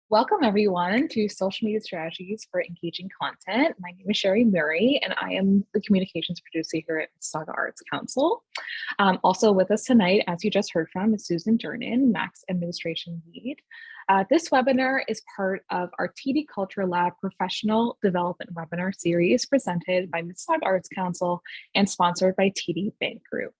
Welcome everyone to Social Media Strategies for Engaging Content. My name is Sherry Murray and I am the communications producer here at Mississauga Arts Council. Also with us tonight, as you just heard from, is Susan Durnan, Max Administration Lead. This webinar is part of our TD Culture Lab Professional Development Webinar Series presented by Mississauga Arts Council and sponsored by TD Bank Group.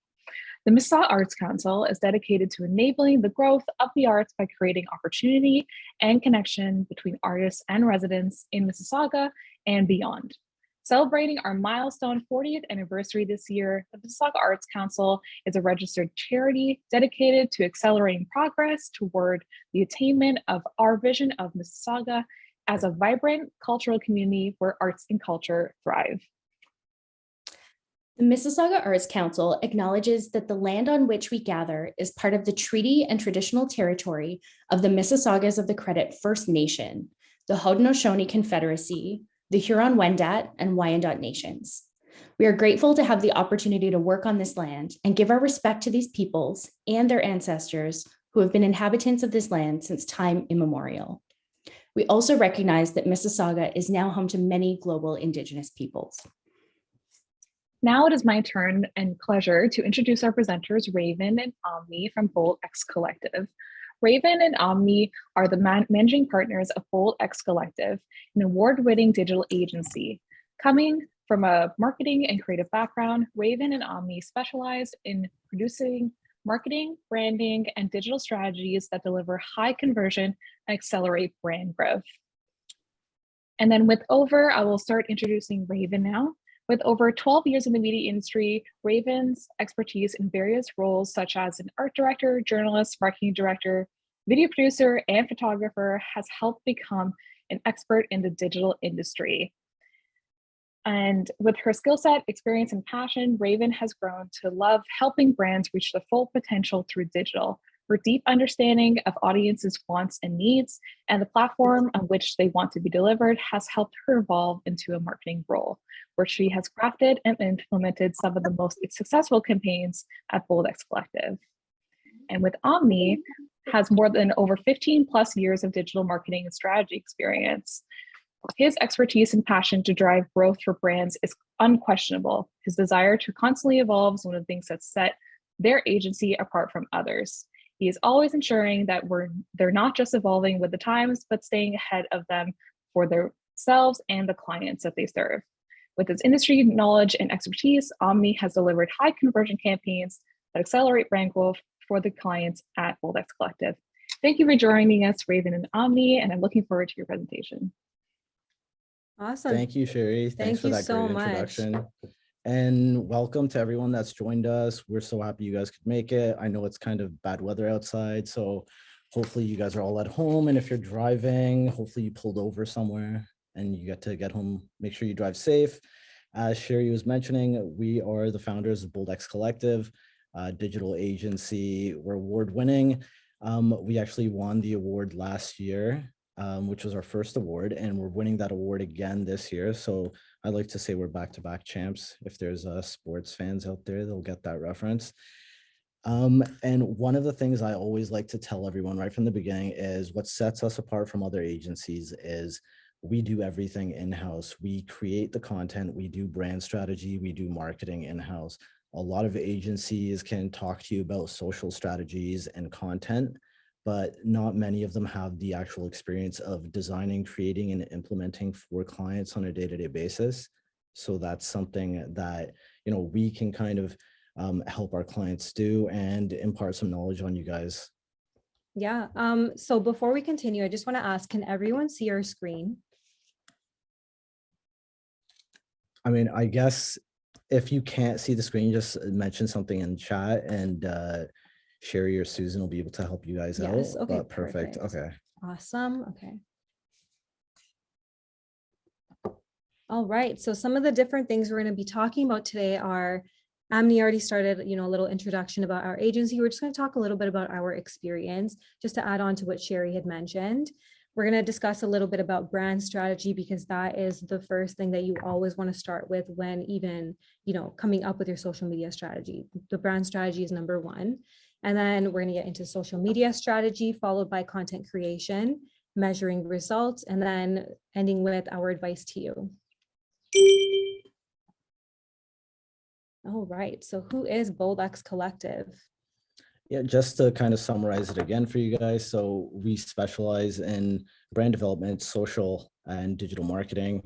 The Mississauga Arts Council is dedicated to enabling the growth of the arts by creating opportunity and connection between artists and residents in Mississauga and beyond. Celebrating our milestone 40th anniversary this year, the Mississauga Arts Council is a registered charity dedicated to accelerating progress toward the attainment of our vision of Mississauga as a vibrant cultural community where arts and culture thrive. The Mississauga Arts Council acknowledges that the land on which we gather is part of the treaty and traditional territory of the Mississaugas of the Credit First Nation, the Haudenosaunee Confederacy, the Huron-Wendat, and Wyandot Nations. We are grateful to have the opportunity to work on this land and give our respect to these peoples and their ancestors who have been inhabitants of this land since time immemorial. We also recognize that Mississauga is now home to many global Indigenous peoples. Now it is my turn and pleasure to introduce our presenters, Raven and Omni from Bold X Collective. Raven and Omni are the managing partners of Bold X Collective, an award-winning digital agency. Coming from a marketing and creative background, Raven and Omni specialize in producing marketing, branding, and digital strategies that deliver high conversion and accelerate brand growth. And then I will start introducing Raven now. With over 12 years in the media industry, Raven's expertise in various roles such as an art director, journalist, marketing director, video producer, and photographer has helped become an expert in the digital industry. And with her skill set, experience, and passion, Raven has grown to love helping brands reach their full potential through digital. Her deep understanding of audiences' wants and needs and the platform on which they want to be delivered has helped her evolve into a marketing role, where she has crafted and implemented some of the most successful campaigns at Bold X Collective. And with Omni, has more than over 15 plus years of digital marketing and strategy experience. His expertise and passion to drive growth for brands is unquestionable. His desire to constantly evolve is one of the things that set their agency apart from others. He is always ensuring that they're not just evolving with the times, but staying ahead of them for themselves and the clients that they serve. With his industry knowledge and expertise, Omni has delivered high conversion campaigns that accelerate brand growth for the clients at Bold X Collective. Thank you for joining us, Raven and Omni, and I'm looking forward to your presentation. Awesome. Thank you, Sherry. Thanks for that great introduction. And welcome to everyone that's joined us. We're so happy you guys could make it. I know it's kind of bad weather outside, so hopefully you guys are all at home. And if you're driving, hopefully you pulled over somewhere and you get to get home. Make sure you drive safe. As Sherry was mentioning, we are the founders of Bold X Collective, digital agency. We're award-winning. We actually won the award last year, which was our first award, and we're winning that award again this year. So I'd like to say we're back-to-back champs. If there's sports fans out there, they'll get that reference. And one of the things I always like to tell everyone right from the beginning is what sets us apart from other agencies is we do everything in-house. We create the content, we do brand strategy, we do marketing in-house. A lot of agencies can talk to you about social strategies and content, but not many of them have the actual experience of designing, creating, and implementing for clients on a day-to-day basis. So that's something that, you know, we can kind of help our clients do and impart some knowledge on you guys. Yeah. So before we continue, I just want to ask, can everyone see our screen? I mean, I guess if you can't see the screen, just mention something in chat and Sherry or Susan will be able to help you guys out. Okay, perfect. Okay. Awesome. Okay. All right. So some of the different things we're going to be talking about today are, Omni already started, a little introduction about our agency. We're just going to talk a little bit about our experience, just to add on to what Sherry had mentioned. We're going to discuss a little bit about brand strategy, because that is the first thing that you always want to start with when even, coming up with your social media strategy. The brand strategy is number one. And then we're going to get into social media strategy, followed by content creation. measuring results, and then ending with our advice to you. All right, so who is BoldX Collective? Yeah, just to kind of summarize it again for you guys. So we specialize in brand development, social and digital marketing.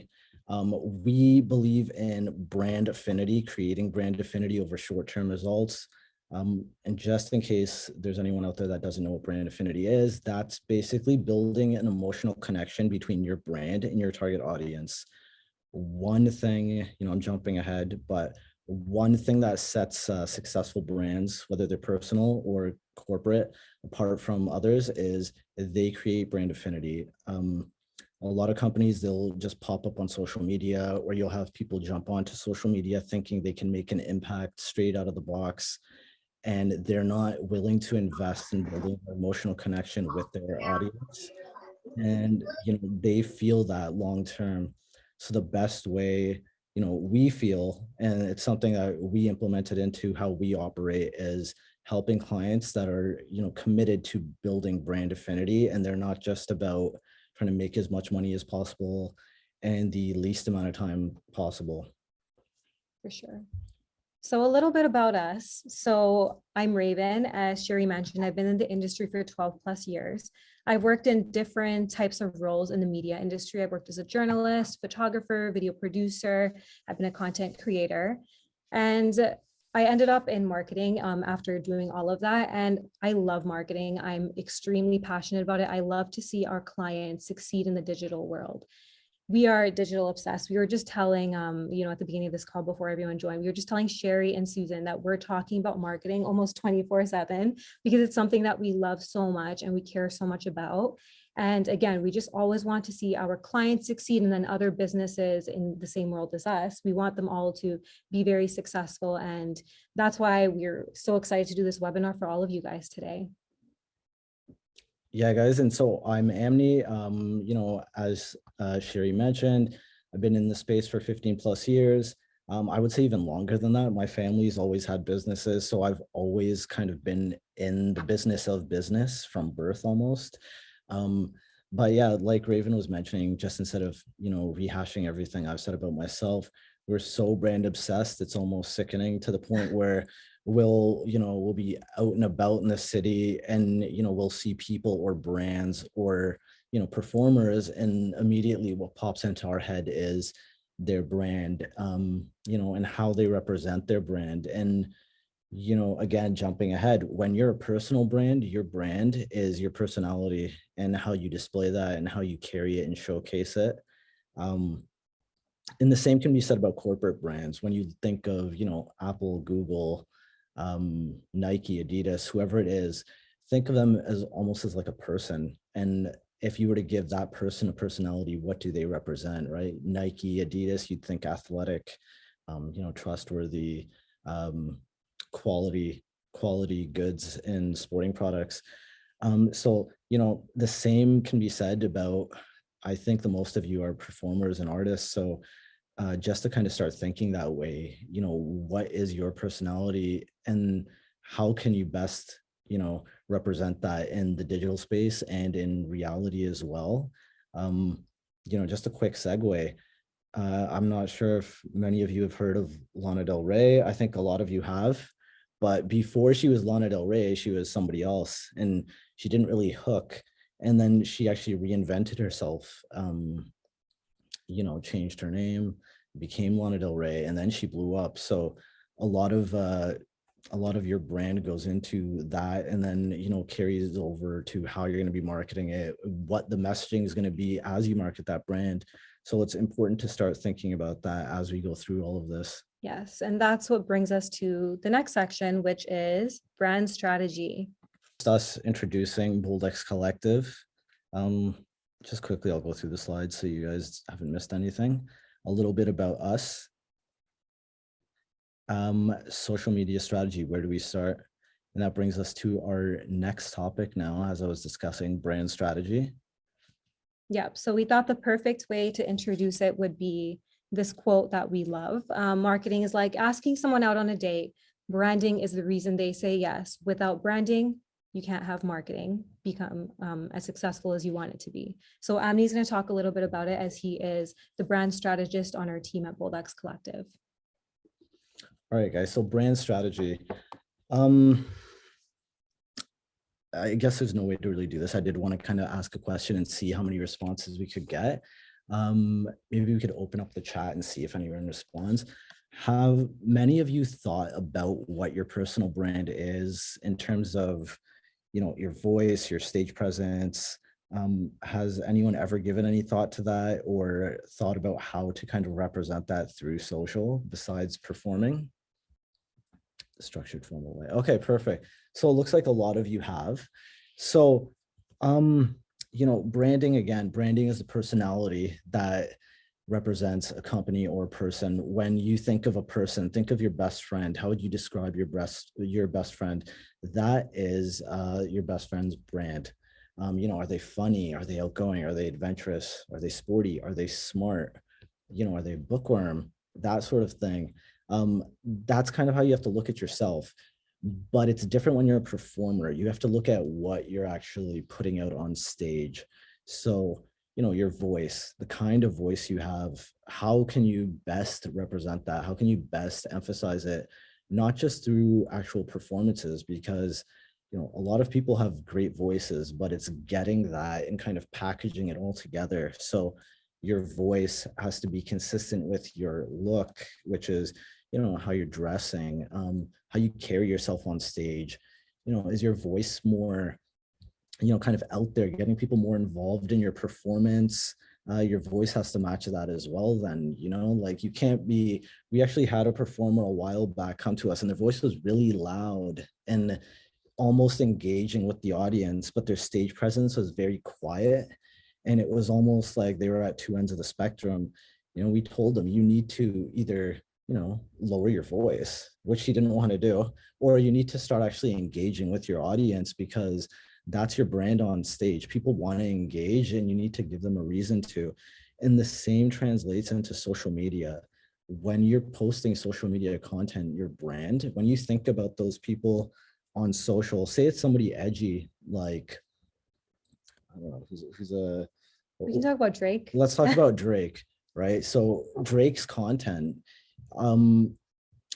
We believe in brand affinity, creating brand affinity over short-term results. And just in case there's anyone out there that doesn't know what brand affinity is, that's basically building an emotional connection between your brand and your target audience. One thing, I'm jumping ahead, but one thing that sets successful brands, whether they're personal or corporate, apart from others, is they create brand affinity. A lot of companies, they'll just pop up on social media, or you'll have people jump onto social media thinking they can make an impact straight out of the box, and they're not willing to invest in building an emotional connection with their audience. And they feel that long term. So the best way, we feel, and it's something that we implemented into how we operate, is helping clients that are committed to building brand affinity, and they're not just about trying to make as much money as possible and the least amount of time possible. For sure. So a little bit about us. So I'm Raven. As Sherry mentioned, I've been in the industry for 12 plus years. I've worked in different types of roles in the media industry. I've worked as a journalist, photographer, video producer. I've been a content creator. And I ended up in marketing after doing all of that. And I love marketing. I'm extremely passionate about it. I love to see our clients succeed in the digital world. We are digital obsessed. We were just telling, at the beginning of this call before everyone joined, we were just telling Sherry and Susan that we're talking about marketing almost 24/7 because it's something that we love so much and we care so much about. And again, we just always want to see our clients succeed, and then other businesses in the same world as us. We want them all to be very successful. And that's why we're so excited to do this webinar for all of you guys today. Yeah, guys. And so I'm Amni. As Sherry mentioned, I've been in the space for 15 plus years. I would say even longer than that. My family's always had businesses, so I've always kind of been in the business of business from birth almost. But yeah, like Raven was mentioning, just instead of, rehashing everything I've said about myself, we're so brand obsessed, it's almost sickening, to the point where we'll be out and about in the city, and we'll see people or brands or performers, and immediately what pops into our head is their brand, and how they represent their brand. And again, jumping ahead, when you're a personal brand, your brand is your personality and how you display that and how you carry it and showcase it. And the same can be said about corporate brands. When you think of Apple, Google, Nike, Adidas, whoever it is, think of them as almost as like a person. And if you were to give that person a personality, what do they represent, right? Nike, Adidas, you'd think athletic, trustworthy, quality goods and sporting products. So the same can be said about, I think the most of you are performers and artists. So just to kind of start thinking that way, what is your personality and how can you best, represent that in the digital space and in reality as well? Just a quick segue. I'm not sure if many of you have heard of Lana Del Rey. I think a lot of you have, but before she was Lana Del Rey, she was somebody else, and she didn't really hook. And then she actually reinvented herself, changed her name, became Lana Del Rey, and then she blew up. So a lot of your brand goes into that, and then carries over to how you're going to be marketing it, what the messaging is going to be as you market that brand. So it's important to start thinking about that as we go through all of this. Yes, and that's what brings us to the next section, which is brand strategy. It's us introducing BoldX Collective. Just quickly, I'll go through the slides so you guys haven't missed anything. A little bit about us. Social media strategy, where do we start? And that brings us to our next topic now, as I was discussing, brand strategy. Yep, so we thought the perfect way to introduce it would be this quote that we love. Marketing is like asking someone out on a date. Branding is the reason they say yes. Without branding, you can't have marketing become as successful as you want it to be. So Amni is going to talk a little bit about it, as he is the brand strategist on our team at Bold X Collective. All right, guys, so brand strategy. I guess there's no way to really do this. I did want to kind of ask a question and see how many responses we could get. Maybe we could open up the chat and see if anyone responds. Have many of you thought about what your personal brand is in terms of, you know, your voice, your stage presence? Has anyone ever given any thought to that or thought about how to kind of represent that through social besides performing? Structured formal way. Okay, perfect. So it looks like a lot of you have. So, you know, branding, again, branding is the personality that represents a company or a person. When you think of a person, think of your best friend. How would you describe your best friend? That is your best friend's brand. You know, are they funny? Are they outgoing? Are they adventurous? Are they sporty? Are they smart? You know, are they a bookworm? That sort of thing. That's kind of how you have to look at yourself, but it's different when you're a performer. You have to look at what you're actually putting out on stage. So, you know, your voice, the kind of voice you have, how can you best represent that? How can you best emphasize it? Not just through actual performances, because, you know, a lot of people have great voices, but it's getting that and kind of packaging it all together. So your voice has to be consistent with your look, which is, you know, how you're dressing, how you carry yourself on stage. You know, is your voice more, you know, kind of out there, getting people more involved in your performance? Your voice has to match that as well then, you know, like you can't be, we actually had a performer a while back come to us and their voice was really loud and almost engaging with the audience, but their stage presence was very quiet. And it was almost like they were at two ends of the spectrum. You know, we told them, you need to either, you know, lower your voice, which he didn't want to do, or you need to start actually engaging with your audience, because that's your brand on stage. People want to engage and you need to give them a reason to. And the same translates into social media. When you're posting social media content, your brand, when you think about those people on social, say it's somebody edgy, like, I don't know, who's a, we can talk about Drake. Let's talk about Drake, right? So Drake's content,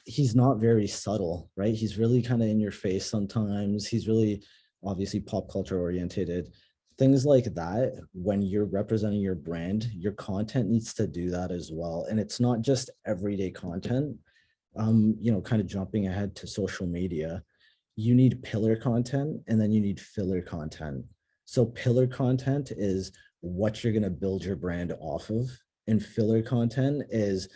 he's not very subtle, right? He's really kind of in your face sometimes. He's really obviously pop culture oriented. Things like that, when you're representing your brand, your content needs to do that as well. And it's not just everyday content, you know, kind of jumping ahead to social media. You need pillar content and then you need filler content. So pillar content is what you're going to build your brand off of. And filler content is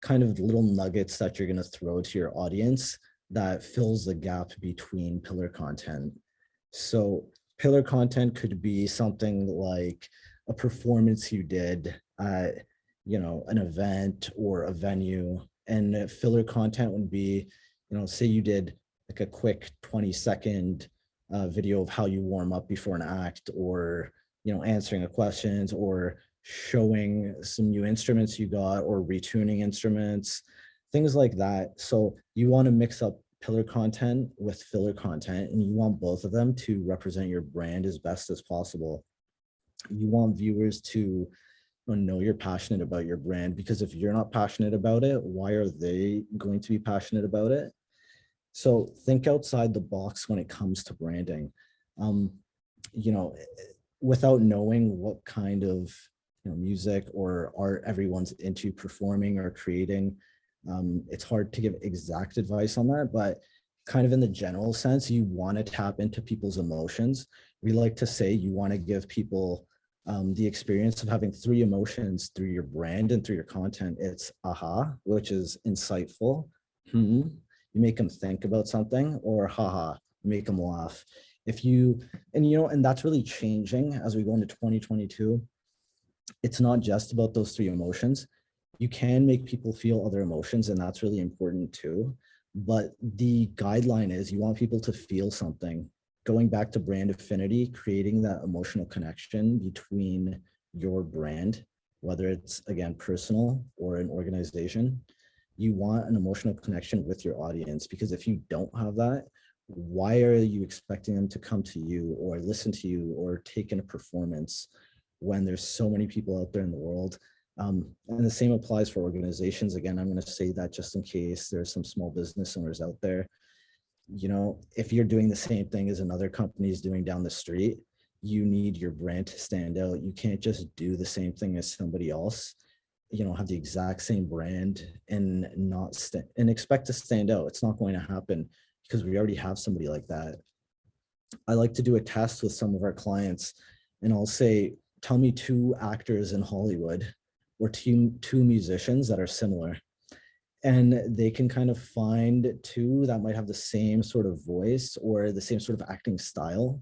kind of little nuggets that you're going to throw to your audience that fills the gap between pillar content. So pillar content could be something like a performance you did at, you know, an event or a venue. And filler content would be, you know, say you did like a quick 20-second video of how you warm up before an act, or, you know, answering a questions, or showing some new instruments you got, or retuning instruments, things like that. So you want to mix up pillar content with filler content, and you want both of them to represent your brand as best as possible. You want viewers to know you're passionate about your brand, because if you're not passionate about it, why are they going to be passionate about it? So think outside the box when it comes to branding. You know, without knowing what kind of, you know, music or art everyone's into performing or creating, it's hard to give exact advice on that, but kind of in the general sense, you want to tap into people's emotions. We like to say you want to give people the experience of having 3 emotions through your brand and through your content. It's aha, which is insightful. You make them think about something, or haha, make them laugh. If you, and you know, and that's really changing as we go into 2022. It's not just about those 3 emotions. You can make people feel other emotions, and that's really important too. But the guideline is you want people to feel something. Going back to brand affinity, creating that emotional connection between your brand, whether it's, again, personal or an organization. You want an emotional connection with your audience, because if you don't have that, why are you expecting them to come to you or listen to you or take in a performance when there's so many people out there in the world? And the same applies for organizations. Again, I'm going to say that just in case there's some small business owners out there. You know, if you're doing the same thing as another company is doing down the street, you need your brand to stand out. You can't just do the same thing as somebody else, you know, have the exact same brand and not and expect to stand out. It's not going to happen because we already have somebody like that. I like to do a test with some of our clients, and I'll say, tell me 2 actors in Hollywood or two musicians that are similar. And they can kind of find 2 that might have the same sort of voice or the same sort of acting style,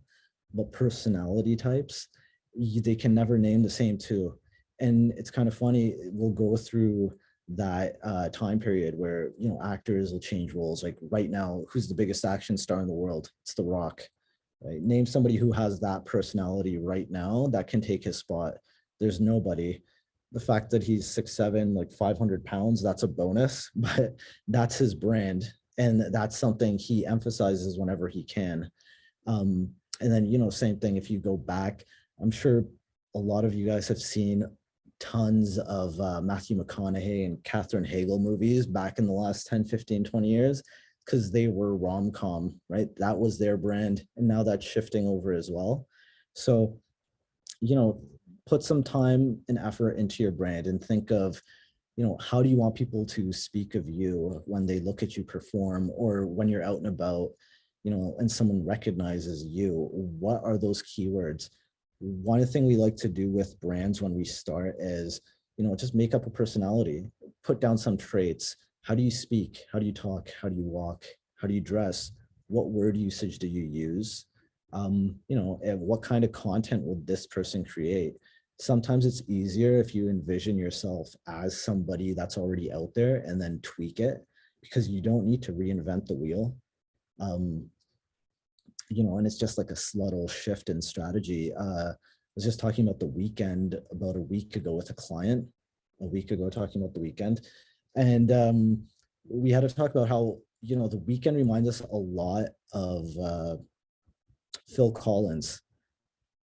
but personality types, they can never name the same 2. And it's kind of funny, we'll go through that time period where, you know, actors will change roles. Like right now, who's the biggest action star in the world? It's The Rock, right? Name somebody who has that personality right now that can take his spot. There's nobody. The fact that he's 6'7", like 500 pounds, that's a bonus, but that's his brand. And that's something he emphasizes whenever he can. And then, you know, same thing, if you go back, I'm sure a lot of you guys have seen tons of Matthew McConaughey and Katherine Hagel movies back in the last 10, 15, 20 years, because they were rom-com, right? That was their brand. And now that's shifting over as well. So, you know, put some time and effort into your brand and think of, you know, how do you want people to speak of you when they look at you perform or when you're out and about, you know, and someone recognizes you? What are those keywords? One thing we like to do with brands when we start is, you know, just make up a personality, put down some traits. How do you speak? How do you talk? How do you walk? How do you dress? What word usage do you use? You know, and what kind of content will this person create? Sometimes it's easier if you envision yourself as somebody that's already out there and then tweak it, because you don't need to reinvent the wheel. You know, and it's just like a subtle shift in strategy. I was just talking about The Weeknd about a week ago with a client, talking about The Weeknd. And we had to talk about how, you know, The Weeknd reminds us a lot of Phil Collins.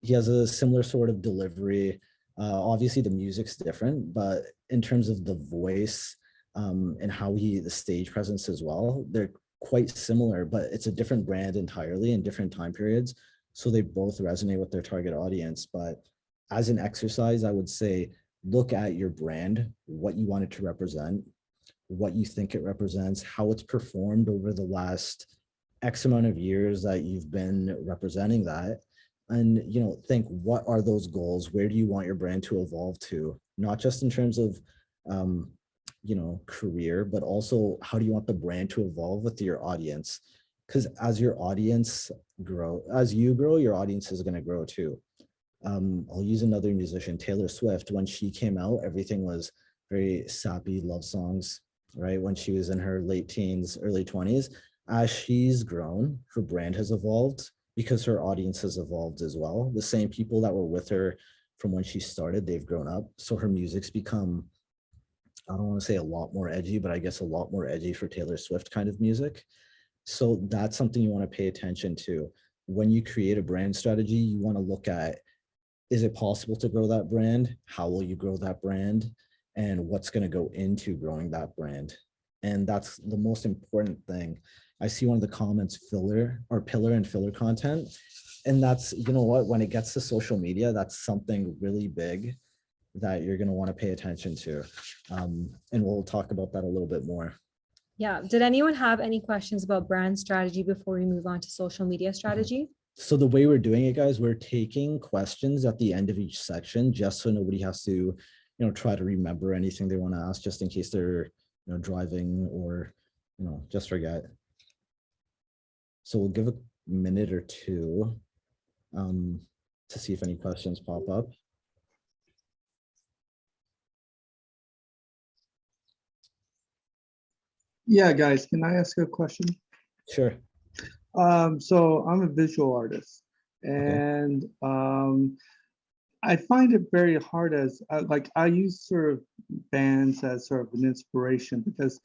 He has a similar sort of delivery. Obviously the music's different, but in terms of the voice and how the stage presence as well, they're quite similar, but it's a different brand entirely in different time periods. So they both resonate with their target audience. But as an exercise, I would say, look at your brand, what you want it to represent, what you think it represents, how it's performed over the last X amount of years that you've been representing that. And, you know, think, what are those goals? Where do you want your brand to evolve to? Not just in terms of, you know, career, but also how do you want the brand to evolve with your audience? Because as your audience as you grow, your audience is going to grow too. I'll use another musician, Taylor Swift. When she came out, everything was very sappy love songs, right? When she was in her late teens, early 20s. As she's grown, her brand has evolved because her audience has evolved as well. The same people that were with her from when she started, they've grown up. So her music's become, I don't want to say a lot more edgy, but I guess a lot more edgy for Taylor Swift kind of music. So that's something you want to pay attention to. When you create a brand strategy, you want to look at, is it possible to grow that brand? How will you grow that brand? And what's going to go into growing that brand? And that's the most important thing. I see one of the comments, pillar and filler content. And that's, you know what, when it gets to social media, that's something really big that you're going to want to pay attention to. And we'll talk about that a little bit more. Yeah. Did anyone have any questions about brand strategy before we move on to social media strategy? So the way we're doing it, guys, we're taking questions at the end of each section, just so nobody has to, you know, try to remember anything they want to ask, just in case they're, you know, driving or, you know, just forget. So we'll give a minute or two to see if any questions pop up. Yeah, guys, can I ask a question? Sure. So I'm a visual artist, and I find it very hard as like I use sort of bands as sort of an inspiration because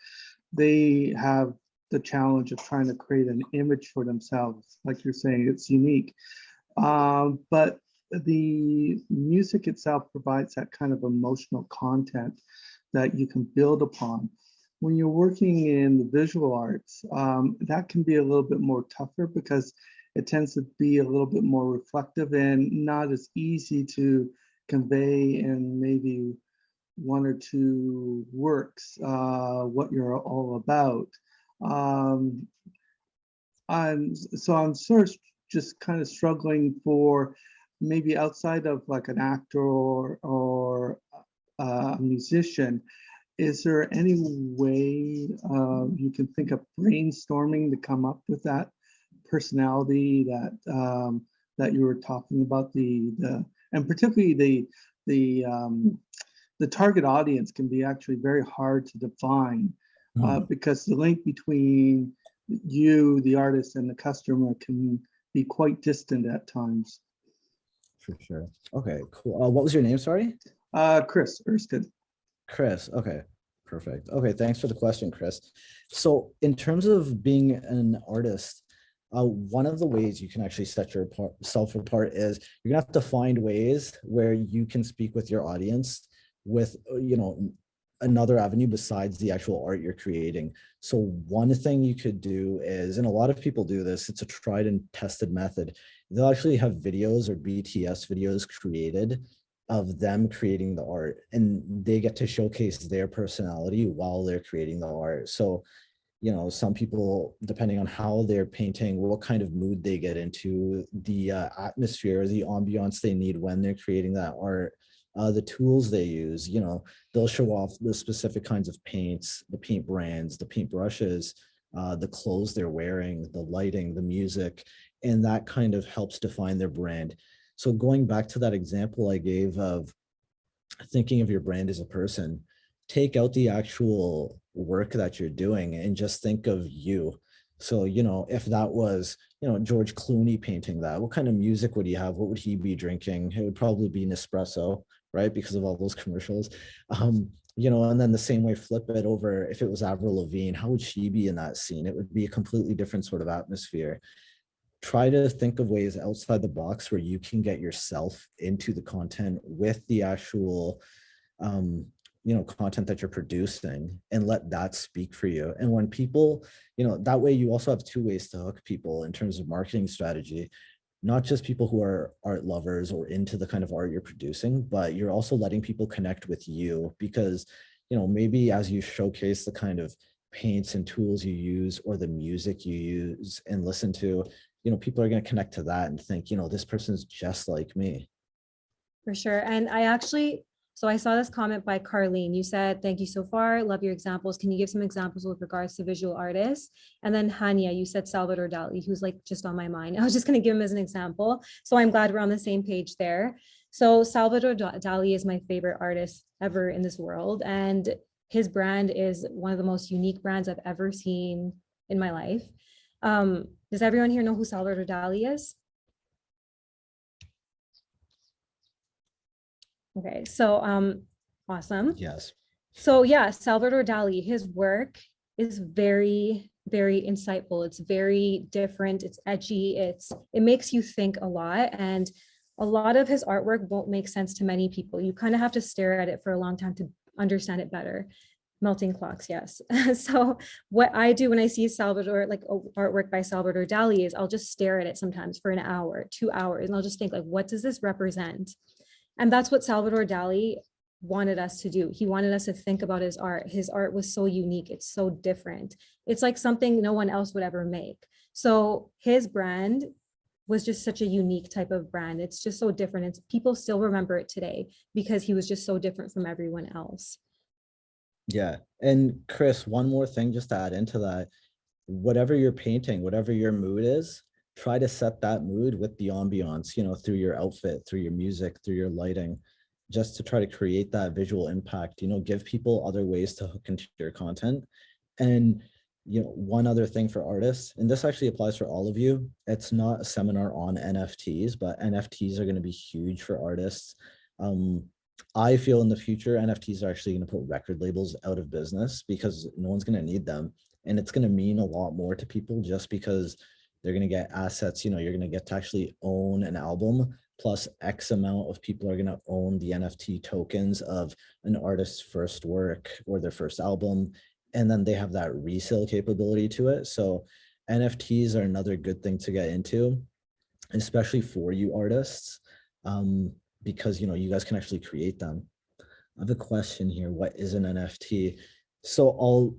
they have the challenge of trying to create an image for themselves. Like you're saying, it's unique. But the music itself provides that kind of emotional content that you can build upon. When you're working in the visual arts, that can be a little bit more tougher because it tends to be a little bit more reflective and not as easy to convey in maybe one or two works, what you're all about. I'm sort of just kind of struggling for maybe outside of like an actor or a musician. Is there any way you can think of brainstorming to come up with that personality that that you were talking about, and particularly the target audience can be actually very hard to define because the link between you, the artist, and the customer can be quite distant at times. For sure. Okay, cool. What was your name? Sorry. Chris Erskine. Chris. Okay, perfect. Okay, thanks for the question, Chris. So in terms of being an artist, one of the ways you can actually set yourself apart is you're gonna have to find ways where you can speak with your audience with, you know, another avenue besides the actual art you're creating. So one thing you could do is, and a lot of people do this, it's a tried and tested method. They'll actually have videos or BTS videos created of them creating the art, and they get to showcase their personality while they're creating the art. So, you know, some people, depending on how they're painting, what kind of mood they get into, the atmosphere, the ambiance they need when they're creating that art, the tools they use, you know, they'll show off the specific kinds of paints, the paint brands, the paint brushes, the clothes they're wearing, the lighting, the music, and that kind of helps define their brand. So going back to that example I gave of thinking of your brand as a person, take out the actual work that you're doing and just think of you. So, you know, if that was, you know, George Clooney painting that, what kind of music would he have? What would he be drinking? It would probably be Nespresso, right? Because of all those commercials. You know, and then the same way, flip it over. If it was Avril Lavigne, how would she be in that scene? It would be a completely different sort of atmosphere. Try to think of ways outside the box where you can get yourself into the content with the actual, you know, content that you're producing, and let that speak for you. And when people, you know, that way you also have two ways to hook people in terms of marketing strategy, not just people who are art lovers or into the kind of art you're producing, but you're also letting people connect with you because, you know, maybe as you showcase the kind of paints and tools you use or the music you use and listen to, you know, people are going to connect to that and think, you know, this person's just like me. For sure. And so I saw this comment by Carlene. You said, thank you so far. Love your examples. Can you give some examples with regards to visual artists? And then Hania, you said Salvador Dali, who's like just on my mind. I was just going to give him as an example. So I'm glad we're on the same page there. So Salvador Dali is my favorite artist ever in this world. And his brand is one of the most unique brands I've ever seen in my life. Does everyone here know who Salvador Dali is? Okay, so awesome. Yes. So yeah, Salvador Dali, his work is very, very insightful. It's very different. It's edgy. It makes you think a lot, and a lot of his artwork won't make sense to many people. You kind of have to stare at it for a long time to understand it better. Melting clocks, yes. So what I do when I see Salvador, like artwork by Salvador Dali, is I'll just stare at it sometimes for an hour, 2 hours, and I'll just think like, what does this represent? And that's what Salvador Dali wanted us to do. He wanted us to think about his art. His art was so unique. It's so different. It's like something no one else would ever make. So his brand was just such a unique type of brand. It's just so different. And people still remember it today because he was just so different from everyone else. Yeah. And Chris, one more thing just to add into that, whatever you're painting, whatever your mood is, try to set that mood with the ambiance, you know, through your outfit, through your music, through your lighting, just to try to create that visual impact, you know, give people other ways to hook into your content. And, you know, one other thing for artists, and this actually applies for all of you, it's not a seminar on NFTs, but NFTs are going to be huge for artists. I feel in the future, NFTs are actually going to put record labels out of business because no one's going to need them. And it's going to mean a lot more to people just because they're going to get assets. You're going to get to actually own an album, plus X amount of people are going to own the NFT tokens of an artist's first work or their first album. And then they have that resale capability to it. So NFTs are another good thing to get into, especially for you artists, because you guys can actually create them. I have a question here. What is an NFT? So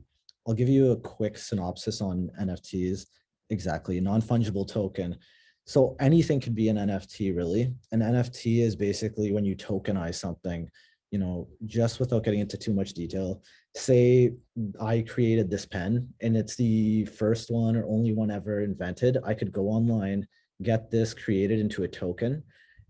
I'll give you a quick synopsis on NFTs. Exactly, non-fungible token. So anything could be an NFT, really. An NFT is basically when you tokenize something, just without getting into too much detail. Say I created this pen and it's the first one or only one ever invented. I could go online, get this created into a token,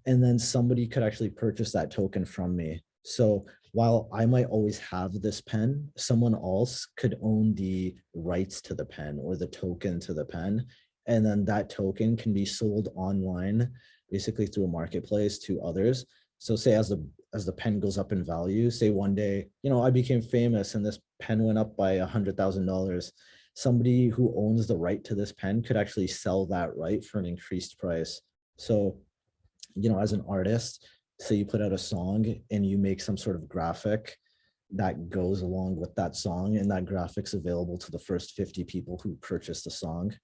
and then somebody could actually purchase that token from me. So while I might always have this pen, someone else could own the rights to the pen or the token to the pen. And then that token can be sold online, basically through a marketplace to others. So say as the pen goes up in value, say one day, I became famous and this pen went up by $100,000. Somebody who owns the right to this pen could actually sell that right for an increased price. So, as an artist, say you put out a song and you make some sort of graphic that goes along with that song, and that graphic's available to the first 50 people who purchase the song.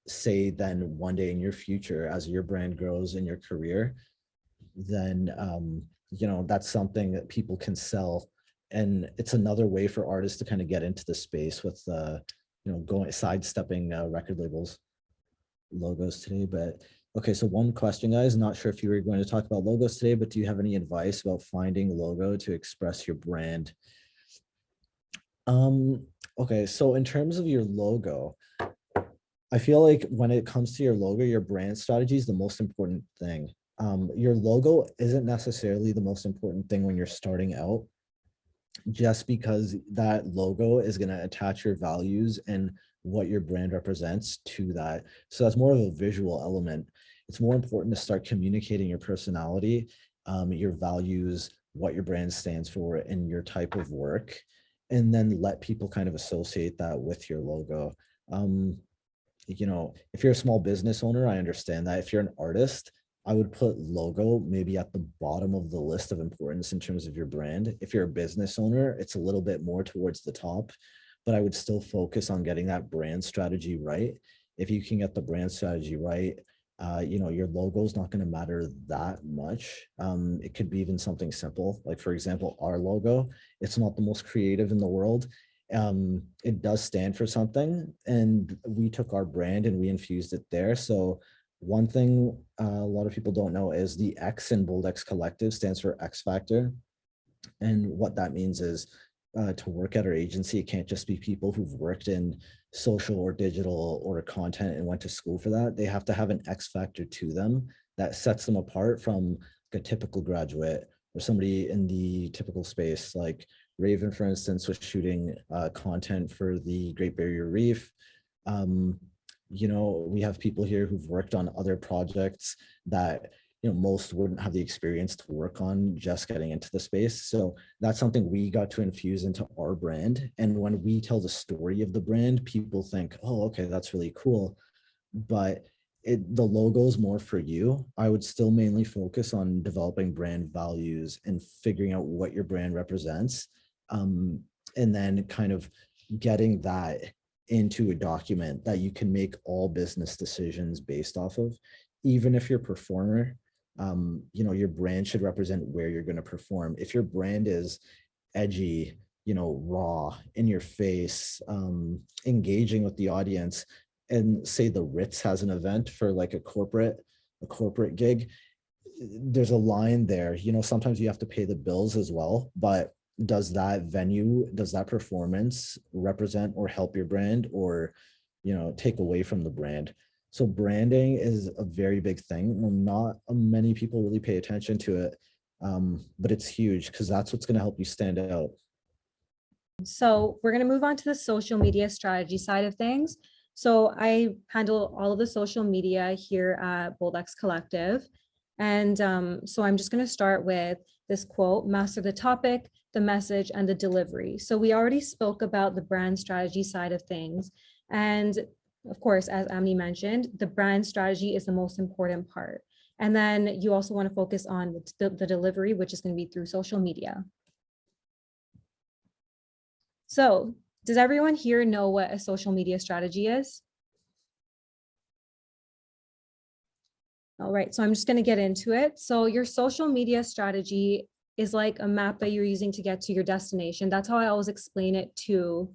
Say then one day in your future, as your brand grows in your career, then that's something that people can sell. And it's another way for artists to kind of get into the space with sidestepping record labels logos today. But okay, so one question, guys, not sure if you were going to talk about logos today, but do you have any advice about finding a logo to express your brand? Okay, so in terms of your logo, I feel like when it comes to your logo, your brand strategy is the most important thing. Your logo isn't necessarily the most important thing when you're starting out, just because that logo is going to attach your values and what your brand represents to that. So that's more of a visual element. It's more important to start communicating your personality, your values, what your brand stands for, and your type of work, and then let people kind of associate that with your logo. If you're a small business owner, I understand that. If you're an artist, I would put logo maybe at the bottom of the list of importance in terms of your brand. If you're a business owner, it's a little bit more towards the top, but I would still focus on getting that brand strategy right. If you can get the brand strategy right, your logo is not going to matter that much. It could be even something simple. Like, for example, our logo, it's not the most creative in the world. It does stand for something, and we took our brand and we infused it there. So one thing a lot of people don't know is the X in Bold X Collective stands for X Factor. And what that means is to work at our agency, it can't just be people who've worked in social or digital or content and went to school for that. They have to have an X factor to them that sets them apart from a typical graduate or somebody in the typical space. Like Raven, for instance, was shooting content for the Great Barrier Reef. We have people here who've worked on other projects that most wouldn't have the experience to work on just getting into the space. So that's something we got to infuse into our brand. And when we tell the story of the brand, people think, oh, okay, that's really cool. But the logo is more for you. I would still mainly focus on developing brand values and figuring out what your brand represents. And then kind of getting that into a document that you can make all business decisions based off of. Even if you're a performer, your brand should represent where you're going to perform. If your brand is edgy, raw, in your face, engaging with the audience, and say the Ritz has an event for like a corporate gig, there's a line there. Sometimes you have to pay the bills as well, but does that venue, does that performance represent or help your brand, or take away from the brand? So branding is a very big thing. Not many people really pay attention to it, but it's huge because that's what's going to help you stand out. So we're going to move on to the social media strategy side of things. So I handle all of the social media here at Bold X Collective. And so I'm just going to start with this quote: master the topic, the message, and the delivery. So we already spoke about the brand strategy side of things. And of course, as Amni mentioned, the brand strategy is the most important part. And then you also want to focus on the delivery, which is going to be through social media. So does everyone here know what a social media strategy is? All right, so I'm just going to get into it. So your social media strategy is like a map that you're using to get to your destination. That's how I always explain it to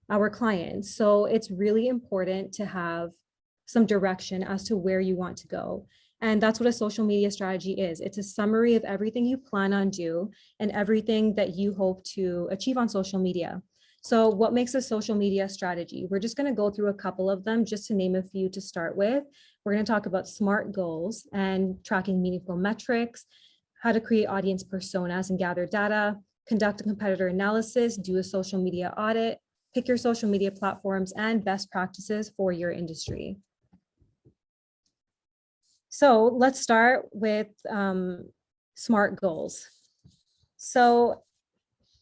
our clients. So it's really important to have some direction as to where you want to go. And that's what a social media strategy is. It's a summary of everything you plan on do and everything that you hope to achieve on social media. So what makes a social media strategy? We're just going to go through a couple of them just to name a few to start with. We're going to talk about SMART goals and tracking meaningful metrics, how to create audience personas and gather data, conduct a competitor analysis, do a social media audit, pick your social media platforms, and best practices for your industry. So let's start with SMART goals. So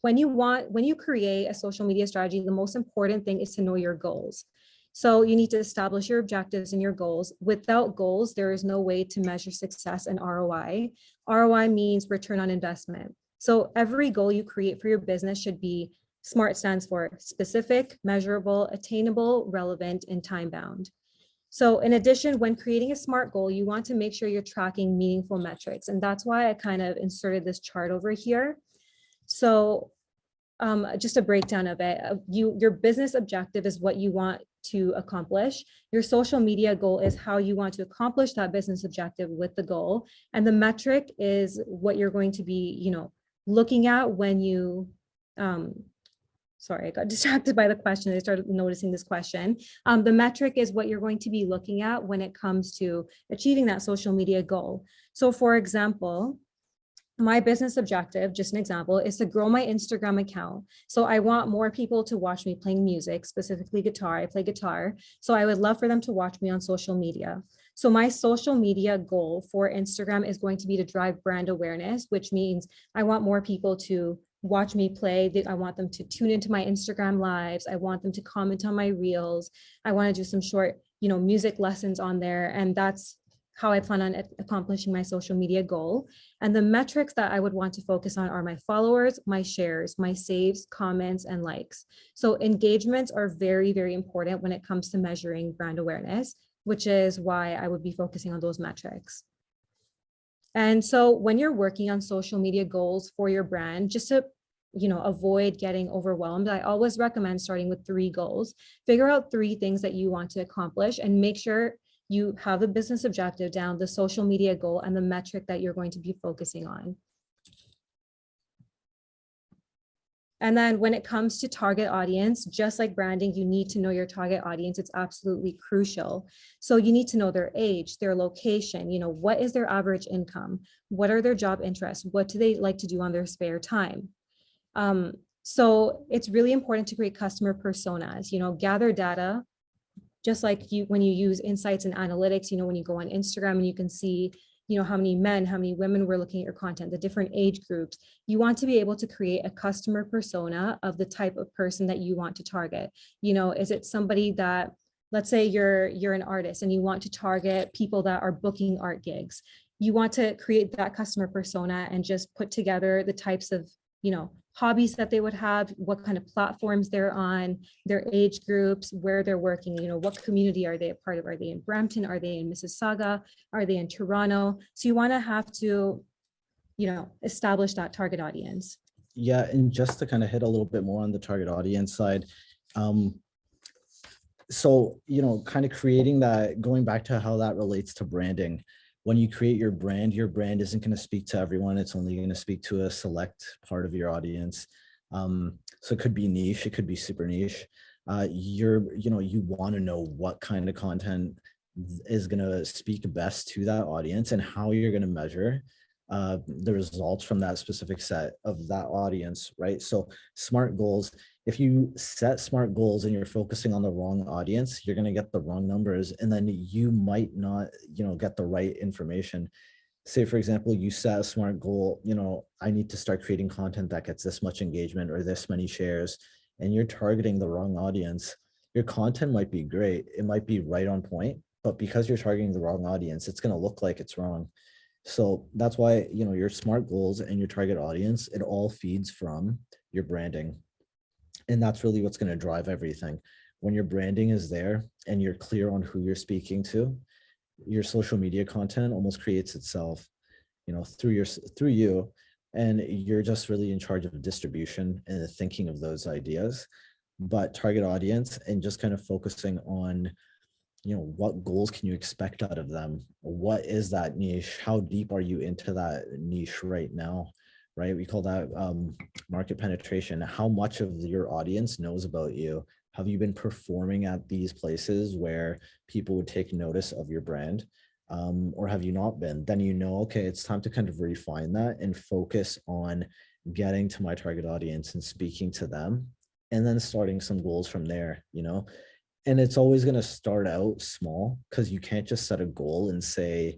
when you create a social media strategy, the most important thing is to know your goals. So you need to establish your objectives and your goals. Without goals, there is no way to measure success and ROI. ROI means return on investment. So every goal you create for your business should be, SMART stands for specific, measurable, attainable, relevant, and time-bound. So in addition, when creating a SMART goal, you want to make sure you're tracking meaningful metrics. And that's why I kind of inserted this chart over here. So just a breakdown of it, your business objective is what you want to accomplish. Your social media goal is how you want to accomplish that business objective with the goal. And the metric is what you're going to be, looking at when you, sorry, I got distracted by the question. I started noticing this question. The metric is what you're going to be looking at when it comes to achieving that social media goal. So for example, my business objective, just an example, is to grow my Instagram account. So I want more people to watch me playing music, specifically guitar. I play guitar. So I would love for them to watch me on social media. So my social media goal for Instagram is going to be to drive brand awareness, which means I want more people to watch me play. I want them to tune into my Instagram lives. I want them to comment on my reels. I want to do some short, music lessons on there. And that's how I plan on accomplishing my social media goal. And the metrics that I would want to focus on are my followers, my shares, my saves, comments, and likes. So engagements are very, very important when it comes to measuring brand awareness, which is why I would be focusing on those metrics. And so when you're working on social media goals for your brand, just to avoid getting overwhelmed, I always recommend starting with 3 goals. Figure out 3 things that you want to accomplish and make sure you have the business objective down, the social media goal, and the metric that you're going to be focusing on. And then when it comes to target audience, just like branding, you need to know your target audience. It's absolutely crucial. So you need to know their age, their location, what is their average income? What are their job interests? What do they like to do on their spare time? So it's really important to create customer personas, gather data. Just like when you use insights and analytics, when you go on Instagram and you can see, how many men, how many women were looking at your content, the different age groups, you want to be able to create a customer persona of the type of person that you want to target. Is it somebody that, let's say you're an artist and you want to target people that are booking art gigs. You want to create that customer persona and just put together the types of, hobbies that they would have, what kind of platforms they're on, their age groups, where they're working, what community are they a part of? Are they in Brampton? Are they in Mississauga? Are they in Toronto? So you want to have to, establish that target audience. Yeah, and just to kind of hit a little bit more on the target audience side. So, kind of creating that, going back to how that relates to branding. When you create your brand isn't going to speak to everyone. It's only going to speak to a select part of your audience. So it could be niche, it could be super niche. You want to know what kind of content is going to speak best to that audience and how you're going to measure the results from that specific set of that audience, right? So SMART goals, if you set SMART goals and you're focusing on the wrong audience, you're going to get the wrong numbers, and then you might not, get the right information. say, for example, you set a smart goal, I need to start creating content that gets this much engagement or this many shares, and you're targeting the wrong audience. Your content might be great. It might be right on point, but because you're targeting the wrong audience, it's going to look like it's wrong. So that's why, your SMART goals and your target audience, it all feeds from your branding. And that's really what's going to drive everything. When your branding is there and you're clear on who you're speaking to, your social media content almost creates itself, through you, and you're just really in charge of distribution and the thinking of those ideas. But target audience and just kind of focusing on, what goals can you expect out of them? What is that niche? How deep are you into that niche right now? Right? We call that market penetration. How much of your audience knows about you? Have you been performing at these places where people would take notice of your brand? Or have you not been? Then okay, it's time to kind of refine that and focus on getting to my target audience and speaking to them, and then starting some goals from there, And it's always going to start out small, because you can't just set a goal and say,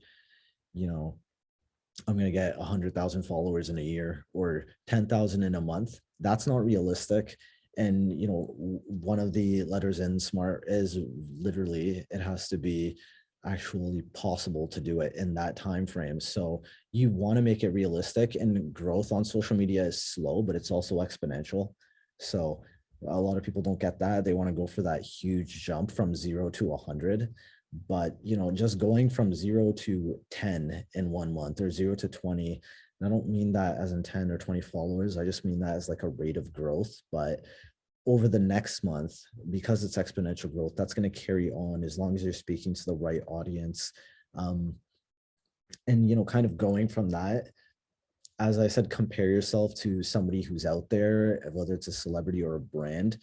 I'm going to get 100,000 followers in a year or 10,000 in a month. That's not realistic. And, one of the letters in SMART is literally, it has to be actually possible to do it in that time frame. So you want to make it realistic, and growth on social media is slow, but it's also exponential. So a lot of people don't get that. They want to go for that huge jump from 0 to 100. But, just going from 0 to 10 in 1 month, or 0 to 20, and I don't mean that as in 10 or 20 followers. I just mean that as like a rate of growth. But over the next month, because it's exponential growth, that's going to carry on as long as you're speaking to the right audience. And, kind of going from that, as I said, compare yourself to somebody who's out there, whether it's a celebrity or a brand.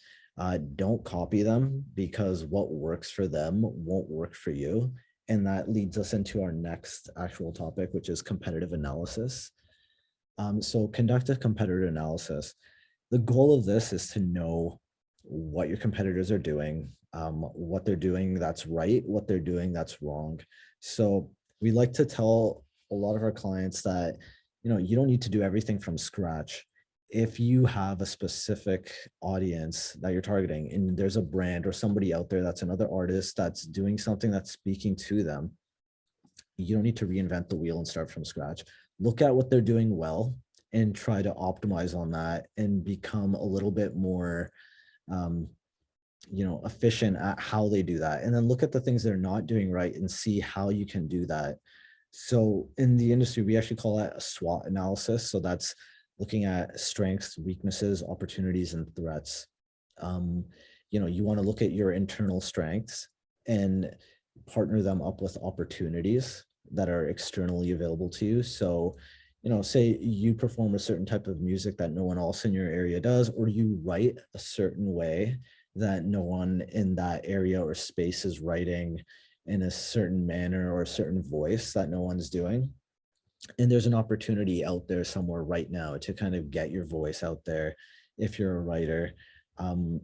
Don't copy them, because what works for them won't work for you. And that leads us into our next actual topic, which is competitive analysis. So conduct a competitor analysis. The goal of this is to know what your competitors are doing, what they're doing that's right, what they're doing that's wrong. So we like to tell a lot of our clients that, you don't need to do everything from scratch. If you have a specific audience that you're targeting, and there's a brand or somebody out there that's another artist that's doing something that's speaking to them, you don't need to reinvent the wheel and start from scratch. Look at what they're doing well and try to optimize on that and become a little bit more efficient at how they do that. And then look at the things they're not doing right and see how you can do that. So in the industry, we actually call that a SWOT analysis. So that's looking at strengths, weaknesses, opportunities, and threats. You want to look at your internal strengths and partner them up with opportunities that are externally available to you. So, say you perform a certain type of music that no one else in your area does, or you write a certain way that no one in that area or space is writing in a certain manner or a certain voice that no one's doing. And there's an opportunity out there somewhere right now to kind of get your voice out there. If you're a writer,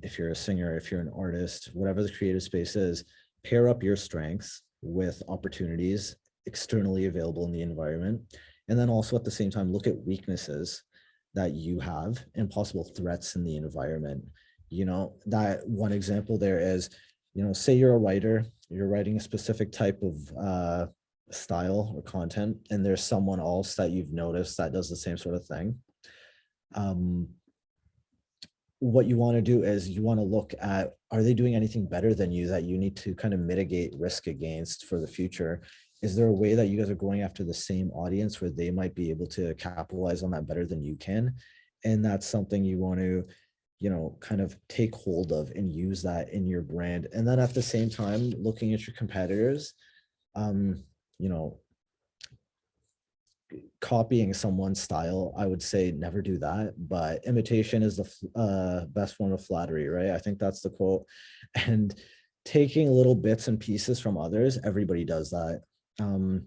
if you're a singer, if you're an artist, whatever the creative space is, pair up your strengths with opportunities externally available in the environment. And then also at the same time, look at weaknesses that you have and possible threats in the environment. That one example there is, say you're a writer, you're writing a specific type of style or content, and there's someone else that you've noticed that does the same sort of thing. What you want to do is you want to look at, are they doing anything better than you that you need to kind of mitigate risk against for the future? Is there a way that you guys are going after the same audience where they might be able to capitalize on that better than you can? And that's something you want to, kind of take hold of and use that in your brand. And then at the same time, looking at your competitors, copying someone's style, I would say never do that, but imitation is the best form of flattery, right? I think that's the quote. And taking little bits and pieces from others, everybody does that.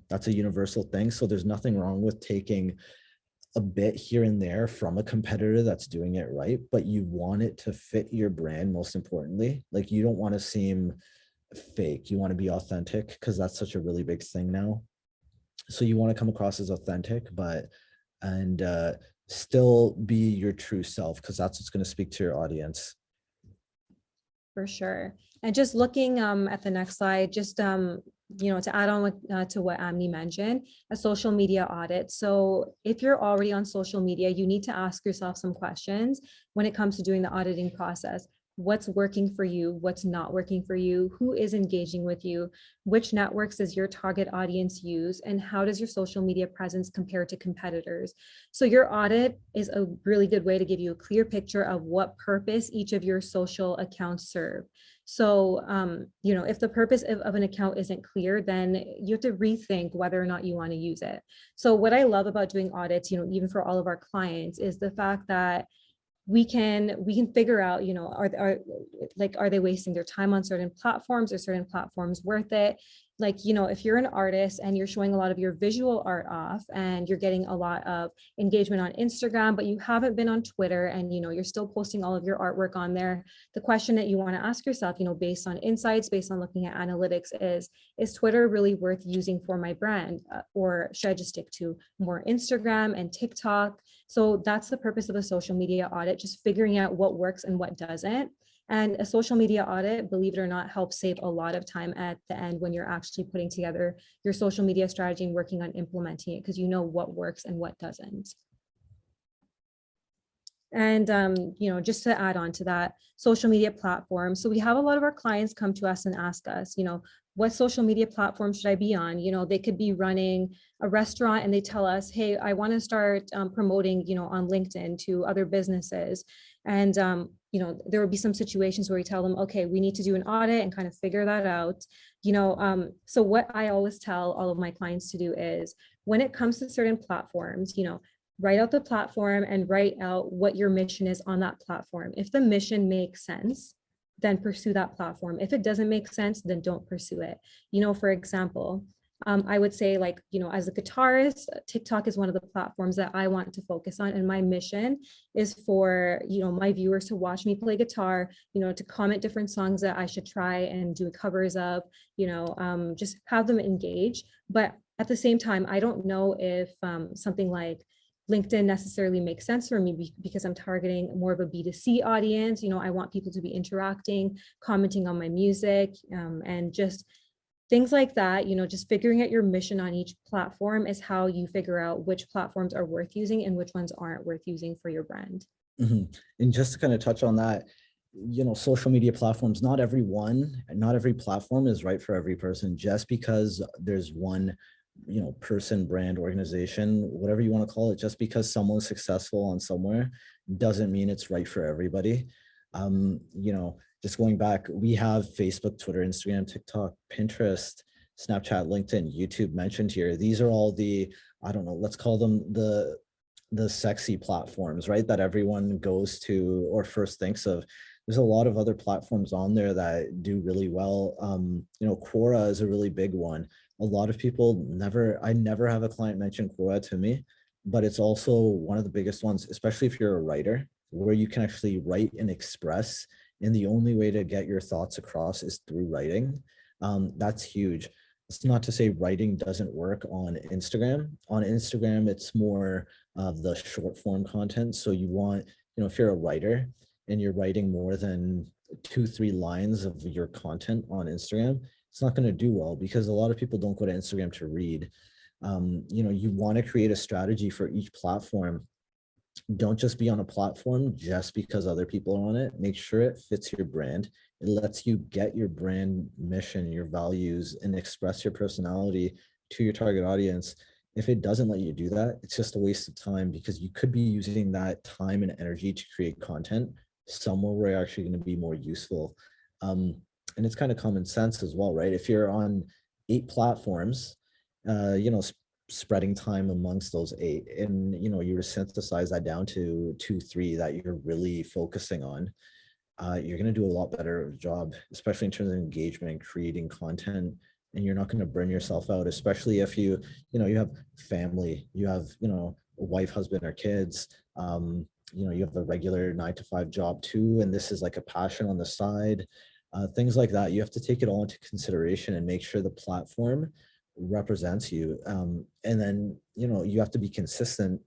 That's a universal thing. So there's nothing wrong with taking a bit here and there from a competitor that's doing it right, but you want it to fit your brand. Most importantly, like, you don't want to seem fake. You want to be authentic, because that's such a really big thing now. So you want to come across as authentic, and still be your true self, because that's what's going to speak to your audience. For sure. And just looking at the next slide, just to add on to what Amni mentioned, a social media audit. So if you're already on social media, you need to ask yourself some questions when it comes to doing the auditing process. What's working for you? What's not working for you? Who is engaging with you? Which networks does your target audience use? And how does your social media presence compare to competitors? So your audit is a really good way to give you a clear picture of what purpose each of your social accounts serve. So, if the purpose of an account isn't clear, then you have to rethink whether or not you want to use it. So what I love about doing audits, even for all of our clients, is the fact that we can figure out, are they wasting their time on certain platforms? Are certain platforms worth it? If you're an artist and you're showing a lot of your visual art off and you're getting a lot of engagement on Instagram, but you haven't been on Twitter and, you're still posting all of your artwork on there, the question that you want to ask yourself, based on insights, based on looking at analytics is Twitter really worth using for my brand? Or should I just stick to more Instagram and TikTok? So that's the purpose of a social media audit, just figuring out what works and what doesn't. And a social media audit, believe it or not, helps save a lot of time at the end when you're actually putting together your social media strategy and working on implementing it, because you know what works and what doesn't. And, just to add on to that, social media platforms. So we have a lot of our clients come to us and ask us, what social media platform should I be on? They could be running a restaurant and they tell us, hey, I want to start promoting, on LinkedIn to other businesses. And, there would be some situations where we tell them, okay, we need to do an audit and kind of figure that out. So what I always tell all of my clients to do is, when it comes to certain platforms, write out the platform and write out what your mission is on that platform. If the mission makes sense, then pursue that platform. If it doesn't make sense, then don't pursue it. For example, I would say, as a guitarist, TikTok is one of the platforms that I want to focus on. And my mission is for, my viewers to watch me play guitar, to comment different songs that I should try and do covers of, just have them engage. But at the same time, I don't know if something like LinkedIn necessarily makes sense for me because I'm targeting more of a B2C audience. I want people to be interacting, commenting on my music, and just things like that. Just figuring out your mission on each platform is how you figure out which platforms are worth using and which ones aren't worth using for your brand. Mm-hmm. And just to kind of touch on that, social media platforms, not every platform is right for every person. Just because there's one person, brand, organization, whatever you want to call it, just because someone's successful on somewhere doesn't mean it's right for everybody. Just going back, we have Facebook, Twitter, Instagram, TikTok, Pinterest, Snapchat, LinkedIn, YouTube mentioned here. These are all the, let's call them the sexy platforms, right? That everyone goes to or first thinks of. There's a lot of other platforms on there that do really well. Quora is a really big one. A lot of people I never have a client mention Quora to me, but it's also one of the biggest ones, especially if you're a writer, where you can actually write and express. And the only way to get your thoughts across is through writing. That's huge. It's not to say writing doesn't work on Instagram. On Instagram, it's more of the short form content. So you want, if you're a writer and you're writing more than 2-3 lines of your content on Instagram, it's not going to do well because a lot of people don't go to Instagram to read. You want to create a strategy for each platform. Don't just be on a platform just because other people are on it. Make sure it fits your brand. It lets you get your brand mission, your values, and express your personality to your target audience. If it doesn't let you do that, it's just a waste of time because you could be using that time and energy to create content somewhere where you're actually going to be more useful. And it's kind of common sense as well, right? If you're on 8 platforms, spreading time amongst those 8, and you synthesize that down to 2-3 that you're really focusing on, you're going to do a lot better job, especially in terms of engagement, creating content, and you're not going to burn yourself out, especially if you have family, you have a wife, husband, or kids, you have a regular 9-to-5 job too, and this is like a passion on the side. Things like that, you have to take it all into consideration and make sure the platform represents you. And then, you have to be consistent,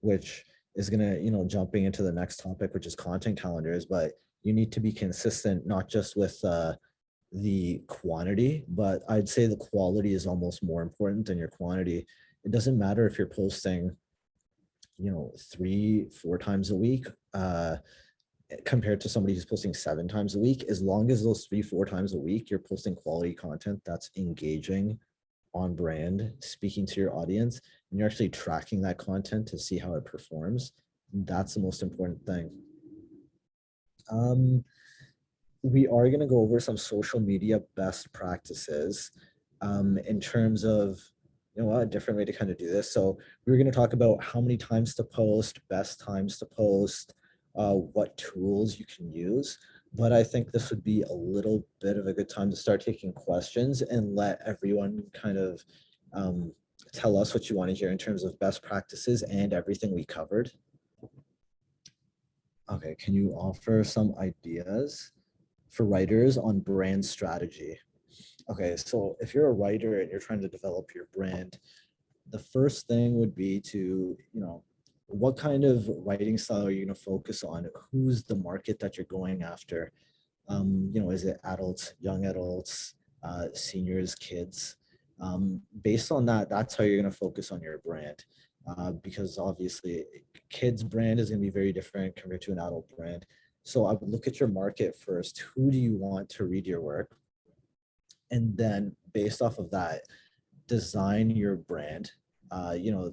which is going to, jumping into the next topic, which is content calendars, but you need to be consistent, not just with the quantity, but I'd say the quality is almost more important than your quantity. It doesn't matter if you're posting, 3-4 times a week, compared to somebody who's posting 7 times a week. As long as those 3-4 times a week, you're posting quality content that's engaging, on brand, speaking to your audience, and you're actually tracking that content to see how it performs. That's the most important thing. We are going to go over some social media best practices in terms of, a different way to kind of do this. So we're going to talk about how many times to post, best times to post, what tools you can use. But I think this would be a little bit of a good time to start taking questions and let everyone kind of tell us what you want to hear in terms of best practices and everything we covered. Okay, can you offer some ideas for writers on brand strategy? Okay, so if you're a writer and you're trying to develop your brand, the first thing would be to, what kind of writing style are you going to focus on? Who's the market that you're going after? Is it adults, young adults, seniors, kids? Based on that, that's how you're going to focus on your brand. Because obviously, kids' brand is going to be very different compared to an adult brand. So I would look at your market first. Who do you want to read your work? And then based off of that, design your brand.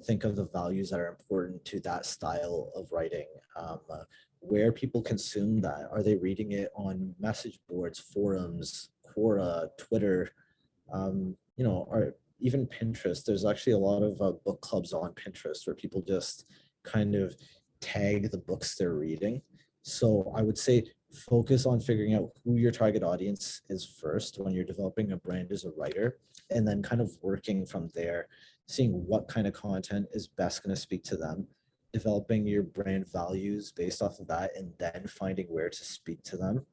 Think of the values that are important to that style of writing. Where people consume that. Are they reading it on message boards, forums, Quora, Twitter, or even Pinterest? There's actually a lot of book clubs on Pinterest where people just kind of tag the books they're reading. So I would say focus on figuring out who your target audience is first when you're developing a brand as a writer, and then kind of working from there, seeing what kind of content is best going to speak to them, developing your brand values based off of that, and then finding where to speak to them.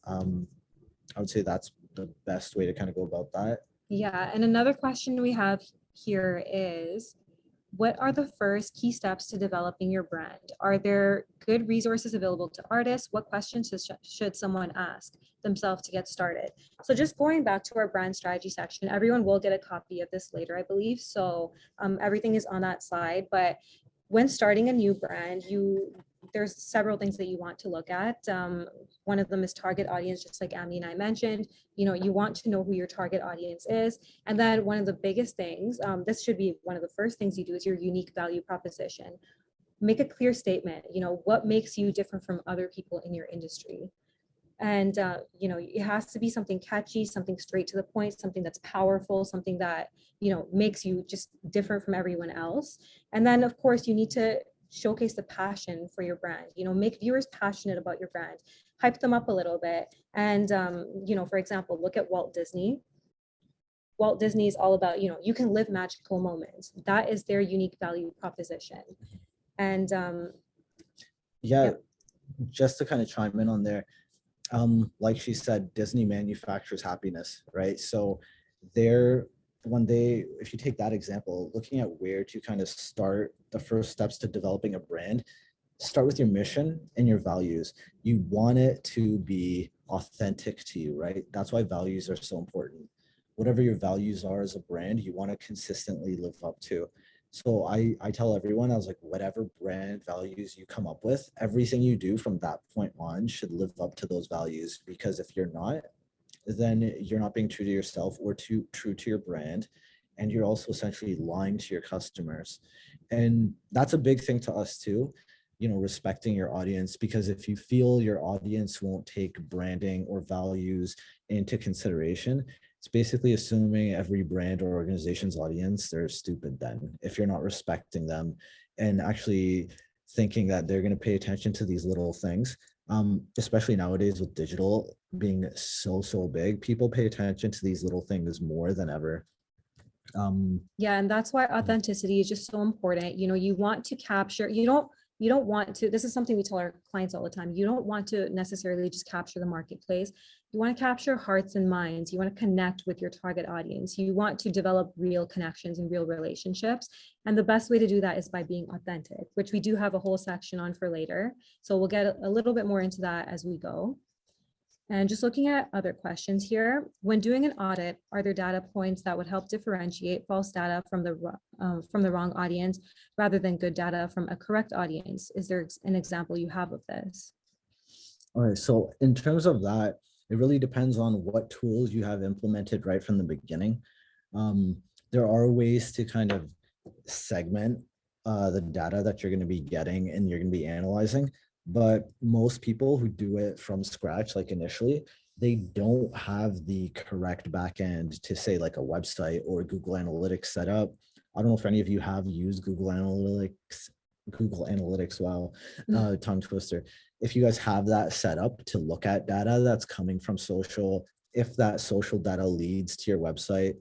I would say that's the best way to kind of go about that. Yeah, and another question we have here is, what are the first key steps to developing your brand? Are there good resources available to artists? What questions should someone ask themselves to get started? So just going back to our brand strategy section, everyone will get a copy of this later, I believe. So everything is on that slide. But when starting a new brand, there's several things that you want to look at. One of them is target audience, just like Amy and I mentioned. You want to know who your target audience is. And then one of the biggest things, this should be one of the first things you do, is your unique value proposition. Make a clear statement, what makes you different from other people in your industry. And, it has to be something catchy, something straight to the point, something that's powerful, something that, makes you just different from everyone else. And then, of course, you need to showcase the passion for your brand, make viewers passionate about your brand, hype them up a little bit. And, for example, look at Walt Disney. Walt Disney is all about, you can live magical moments. That is their unique value proposition. And yeah, just to kind of chime in on there, like she said, Disney manufactures happiness, right? So if you take that example, looking at where to kind of start the first steps to developing a brand, start with your mission and your values. You want it to be authentic to you, right? That's why values are so important. Whatever your values are as a brand, you want to consistently live up to. So I tell everyone, I was like, whatever brand values you come up with, everything you do from that point on should live up to those values. Because if you're not, then you're not being true to yourself or true to your brand. And you're also essentially lying to your customers. And that's a big thing to us too, respecting your audience, because if you feel your audience won't take branding or values into consideration, it's basically assuming every brand or organization's audience, they're stupid then, if you're not respecting them and actually thinking that they're going to pay attention to these little things. Especially nowadays with digital being so big, people pay attention to these little things more than ever. Yeah, and that's why authenticity is just so important. You want to capture, you don't want to, this is something we tell our clients all the time, you don't want to necessarily just capture the marketplace. You want to capture hearts and minds. You want to connect with your target audience. You want to develop real connections and real relationships. And the best way to do that is by being authentic, which we do have a whole section on for later. So we'll get a little bit more into that as we go. And just looking at other questions here, when doing an audit, are there data points that would help differentiate false data from the wrong audience rather than good data from a correct audience? Is there an example you have of this? All right, so in terms of that, it really depends on what tools you have implemented right from the beginning. There are ways to kind of segment the data that you're going to be getting and you're going to be analyzing. But most people who do it from scratch, like initially, they don't have the correct backend to say like a website or Google Analytics setup. I don't know if any of you have used Google Analytics. Wow, tongue twister. If you guys have that set up to look at data that's coming from social, if that social data leads to your website,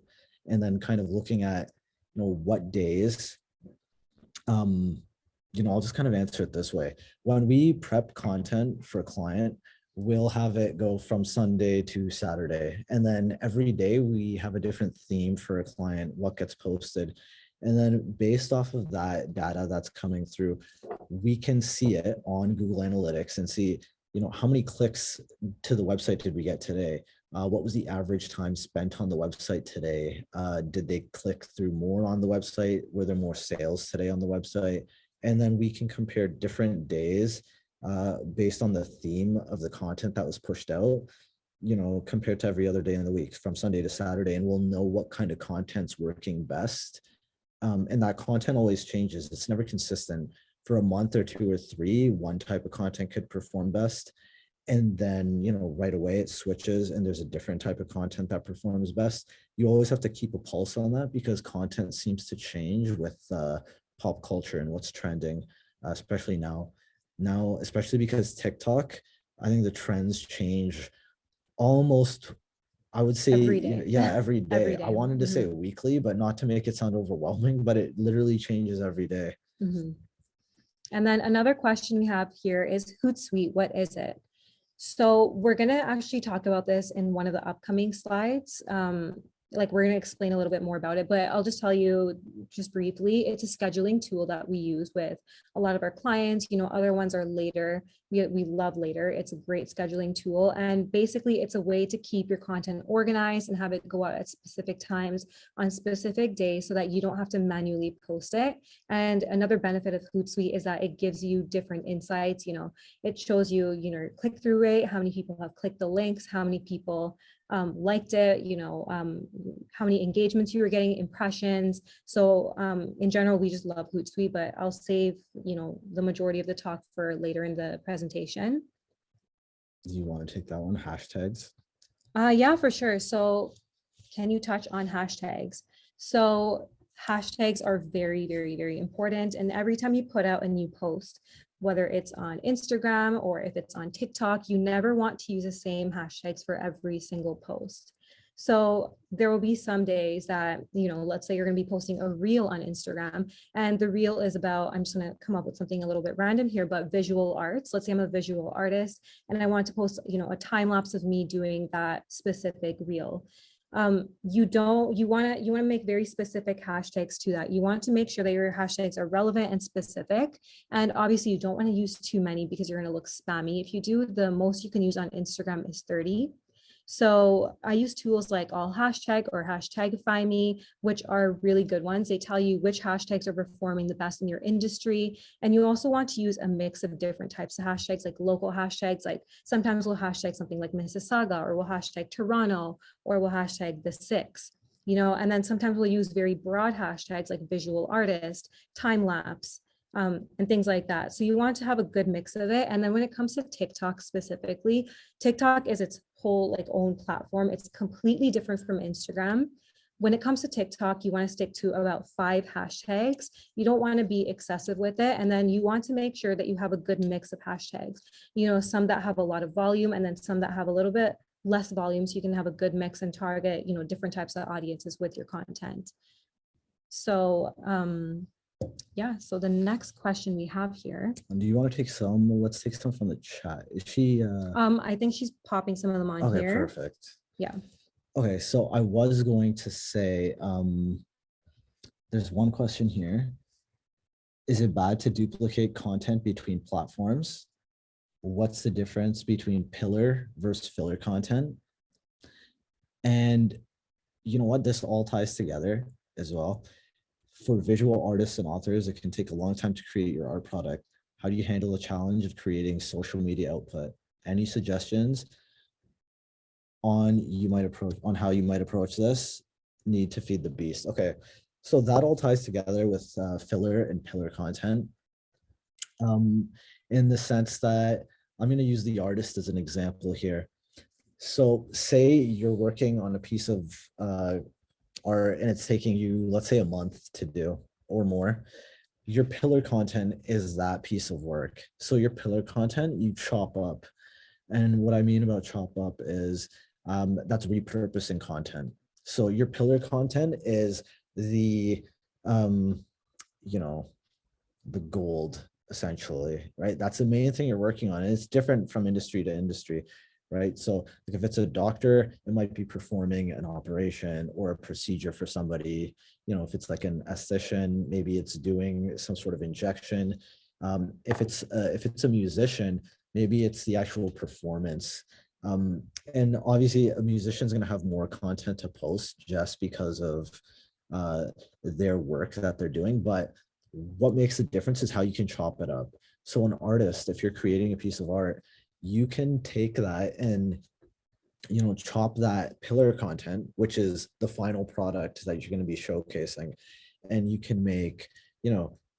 and then kind of looking at, what days, I'll just kind of answer it this way. When we prep content for a client, we'll have it go from Sunday to Saturday. And then every day we have a different theme for a client, what gets posted. And then based off of that data that's coming through, we can see it on Google Analytics and see, how many clicks to the website did we get today? What was the average time spent on the website today? Did they click through more on the website? Were there more sales today on the website? And then we can compare different days based on the theme of the content that was pushed out, compared to every other day in the week from Sunday to Saturday, and we'll know what kind of content's working best. And that content always changes. It's never consistent. For a month or 2 or 3, one type of content could perform best. And then, right away it switches and there's a different type of content that performs best. You always have to keep a pulse on that because content seems to change with pop culture and what's trending, especially now, especially because TikTok, I think the trends change almost, I would say, every day. Every day. Every day. I wanted to say weekly, but not to make it sound overwhelming, but it literally changes every day. And then another question we have here is Hootsuite, what is it? So we're going to actually talk about this in one of the upcoming slides. We're going to explain a little bit more about it, but I'll just tell you just briefly, it's a scheduling tool that we use with a lot of our clients. Other ones are Later. We love Later. It's a great scheduling tool. And basically it's a way to keep your content organized and have it go out at specific times on specific days so that you don't have to manually post it. And another benefit of Hootsuite is that it gives you different insights. It shows you, click-through rate, how many people have clicked the links, how many people liked it, how many engagements you were getting, impressions. So in general, we just love Hootsuite, but I'll save, the majority of the talk for later in the presentation. Do you want to take that one, hashtags? Yeah, for sure. So can you touch on hashtags? So hashtags are very, very, very important. And every time you put out a new post, whether it's on Instagram or if it's on TikTok, you never want to use the same hashtags for every single post. So there will be some days that, let's say you're going to be posting a reel on Instagram and the reel is about, I'm just going to come up with something a little bit random here, but visual arts. Let's say I'm a visual artist and I want to post, a time lapse of me doing that specific reel. You want to make very specific hashtags to that. You want to make sure that your hashtags are relevant and specific. And obviously you don't want to use too many because you're going to look spammy. If you do, the most you can use on Instagram is 30. So I use tools like All Hashtag or Hashtagify Me, which are really good ones. They tell you which hashtags are performing the best in your industry. And you also want to use a mix of different types of hashtags, like local hashtags, like sometimes we'll hashtag something like Mississauga, or we'll hashtag Toronto, or we'll hashtag the 6, and then sometimes we'll use very broad hashtags like visual artist, time lapse, and things like that. So you want to have a good mix of it. And then when it comes to TikTok specifically, TikTok is its whole own platform. It's completely different from Instagram. When it comes to TikTok, you want to stick to about 5 hashtags. You don't want to be excessive with it. And then you want to make sure that you have a good mix of hashtags, some that have a lot of volume and then some that have a little bit less volume. So you can have a good mix and target, different types of audiences with your content. So Yeah, so the next question we have here. Do you want to take some? Let's take some from the chat. Is she? I think she's popping some of them on Okay, here. perfect. Yeah. Okay, so I was going to say, there's one question here. Is it bad to duplicate content between platforms? What's the difference between pillar versus filler content? And you know what? This all ties together as well. For visual artists and authors, it can take a long time to create your art product. How do you handle the challenge of creating social media output? Any suggestions on how you might approach this? Need to feed the beast. Okay, so that all ties together with filler and pillar content, in the sense that I'm going to use the artist as an example here. So say you're working on a piece of art and it's taking you, let's say, a month to do or more. Your pillar content is that piece of work. So your pillar content, you chop up. And what I mean about chop up is that's repurposing content. So your pillar content is the, the gold, essentially, right? That's the main thing you're working on. And it's different from industry to industry, right? So like if it's a doctor, it might be performing an operation or a procedure for somebody. If it's like an esthetician, maybe it's doing some sort of injection. If it's a musician, maybe it's the actual performance. And obviously a musician is going to have more content to post just because of their work that they're doing. But what makes the difference is how you can chop it up. So an artist, if you're creating a piece of art, you can take that and chop that pillar content, which is the final product that you're going to be showcasing, and you can make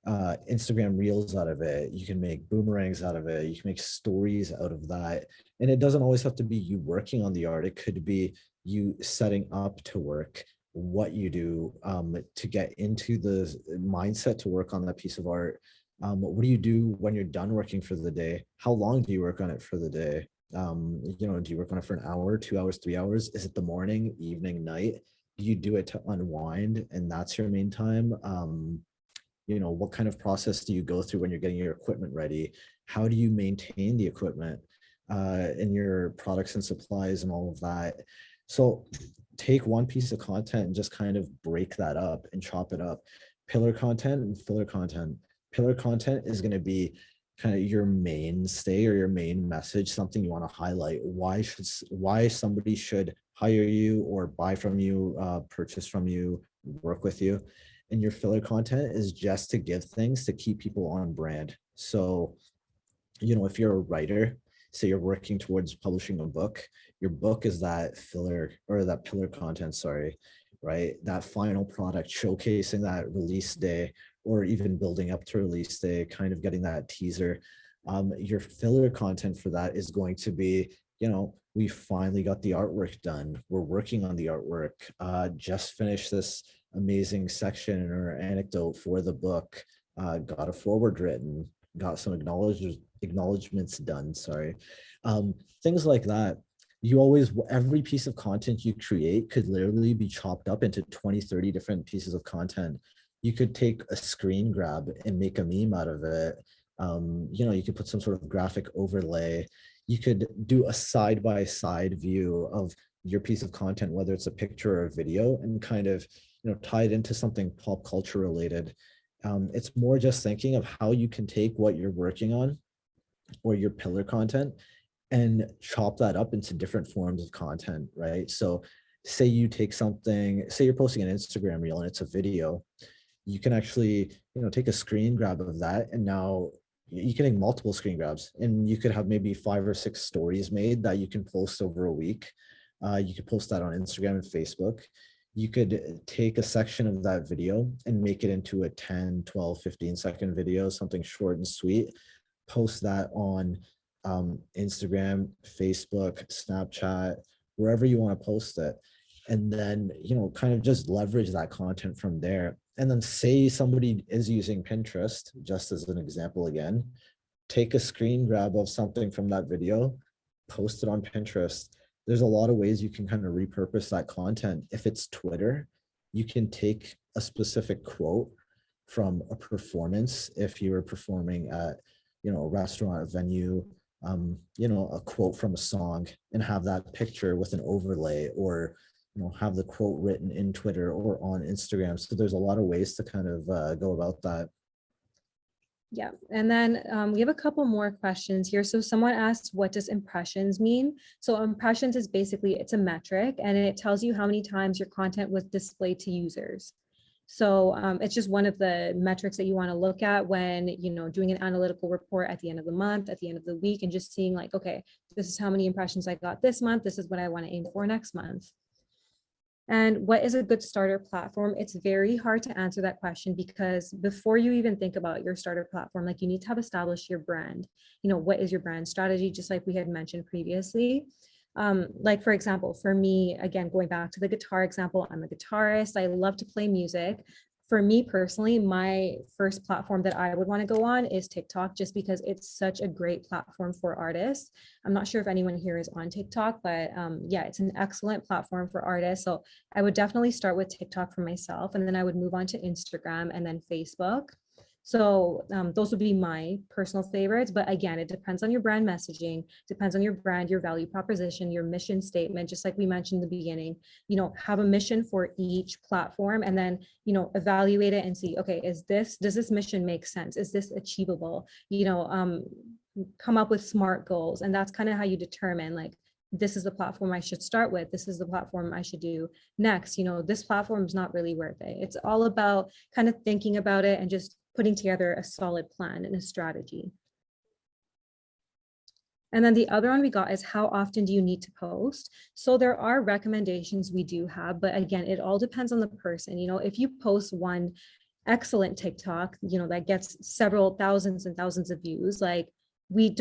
Instagram reels out of it. You can make boomerangs out of it. You can make stories out of that. And it doesn't always have to be you working on the art. It could be you setting up to work, what you do to get into the mindset to work on that piece of art. What do you do when you're done working for the day? How long do you work on it for the day? Do you work on it for an hour, 2 hours, 3 hours? Is it the morning, evening, night? Do you do it to unwind and that's your main time? What kind of process do you go through when you're getting your equipment ready? How do you maintain the equipment and your products and supplies and all of that? So take one piece of content and just kind of break that up and chop it up. Pillar content and filler content. Pillar content is going to be kind of your mainstay or your main message, something you want to highlight. Why somebody should hire you or buy from you, purchase from you, work with you. And your filler content is just to give things to keep people on brand. So, if you're a writer, say you're working towards publishing a book, your book is that filler or that pillar content, right? That final product showcasing that release day or even building up to release day, kind of getting that teaser. Your filler content for that is going to be, we finally got the artwork done. We're working on the artwork. Just finished this amazing section or anecdote for the book. Got a forward written, got some acknowledgements done. Things like that. Every piece of content you create could literally be chopped up into 20, 30 different pieces of content. You could take a screen grab and make a meme out of it. You could put some sort of graphic overlay. You could do a side-by-side view of your piece of content, whether it's a picture or a video, and kind of tie it into something pop culture related. It's more just thinking of how you can take what you're working on or your pillar content and chop that up into different forms of content, right? So say you take something, say you're posting an Instagram reel and it's a video, you can actually, take a screen grab of that. And now you can make multiple screen grabs and you could have maybe 5 or 6 stories made that you can post over a week. You could post that on Instagram and Facebook. You could take a section of that video and make it into a 10, 12, 15-second video, something short and sweet. Post that on Instagram, Facebook, Snapchat, wherever you want to post it. And then, kind of just leverage that content from there. And then say somebody is using Pinterest, just as an example again, take a screen grab of something from that video, post it on Pinterest. There's a lot of ways you can kind of repurpose that content. If it's Twitter, you can take a specific quote from a performance. If you were performing at, you know, a restaurant, a venue, you know, a quote from a song, and have that picture with an overlay, or, you know, have the quote written in Twitter or on Instagram. So there's a lot of ways to kind of go about that. Yeah, and then we have a couple more questions here. So someone asked, what does impressions mean? So impressions is basically, it's a metric, and it tells you how many times your content was displayed to users. So it's just one of the metrics that you want to look at when, you know, doing an analytical report at the end of the month, at the end of the week, and just seeing like, okay, this is how many impressions I got this month. This is what I want to aim for next month. And what is a good starter platform? It's very hard to answer that question, because before you even think about your starter platform, like, you need to have established your brand. You know, what is your brand strategy? Just like we had mentioned previously. Like, for example, for me, again, going back to the guitar example, I'm a guitarist. I love to play music. For me personally, my first platform that I would want to go on is TikTok, just because it's such a great platform for artists. I'm not sure if anyone here is on TikTok, but yeah, it's an excellent platform for artists. So I would definitely start with TikTok for myself, and then I would move on to Instagram and then Facebook. So those would be my personal favorites. But again, it depends on your brand messaging, depends on your brand, your value proposition, your mission statement. Just like we mentioned in the beginning, you know, have a mission for each platform, and then, you know, evaluate it and see, okay, does this mission make sense? Is this achievable? You know, come up with SMART goals. And that's kind of how you determine, like, this is the platform I should start with. This is the platform I should do next. You know, this platform is not really worth it. It's all about kind of thinking about it and just putting together a solid plan and a strategy. And then the other one we got is, how often do you need to post? So there are recommendations we do have, but again, it all depends on the person. You know, if you post one excellent TikTok, you know, that gets several thousands and thousands of views, like, we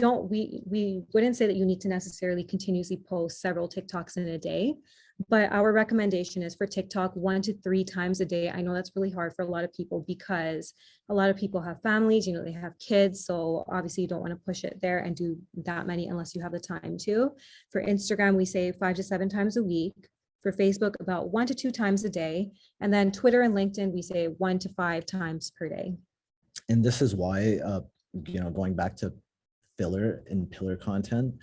wouldn't say that you need to necessarily continuously post several TikToks in a day. But our recommendation is for TikTok 1 to 3 times a day. I know that's really hard for a lot of people, because a lot of people have families, you know, they have kids. So obviously you don't want to push it there and do that many unless you have the time to. For Instagram, we say 5 to 7 times a week. For Facebook, about 1 to 2 times a day. And then Twitter and LinkedIn, we say 1 to 5 times per day. And this is why, you know, going back to filler and pillar content,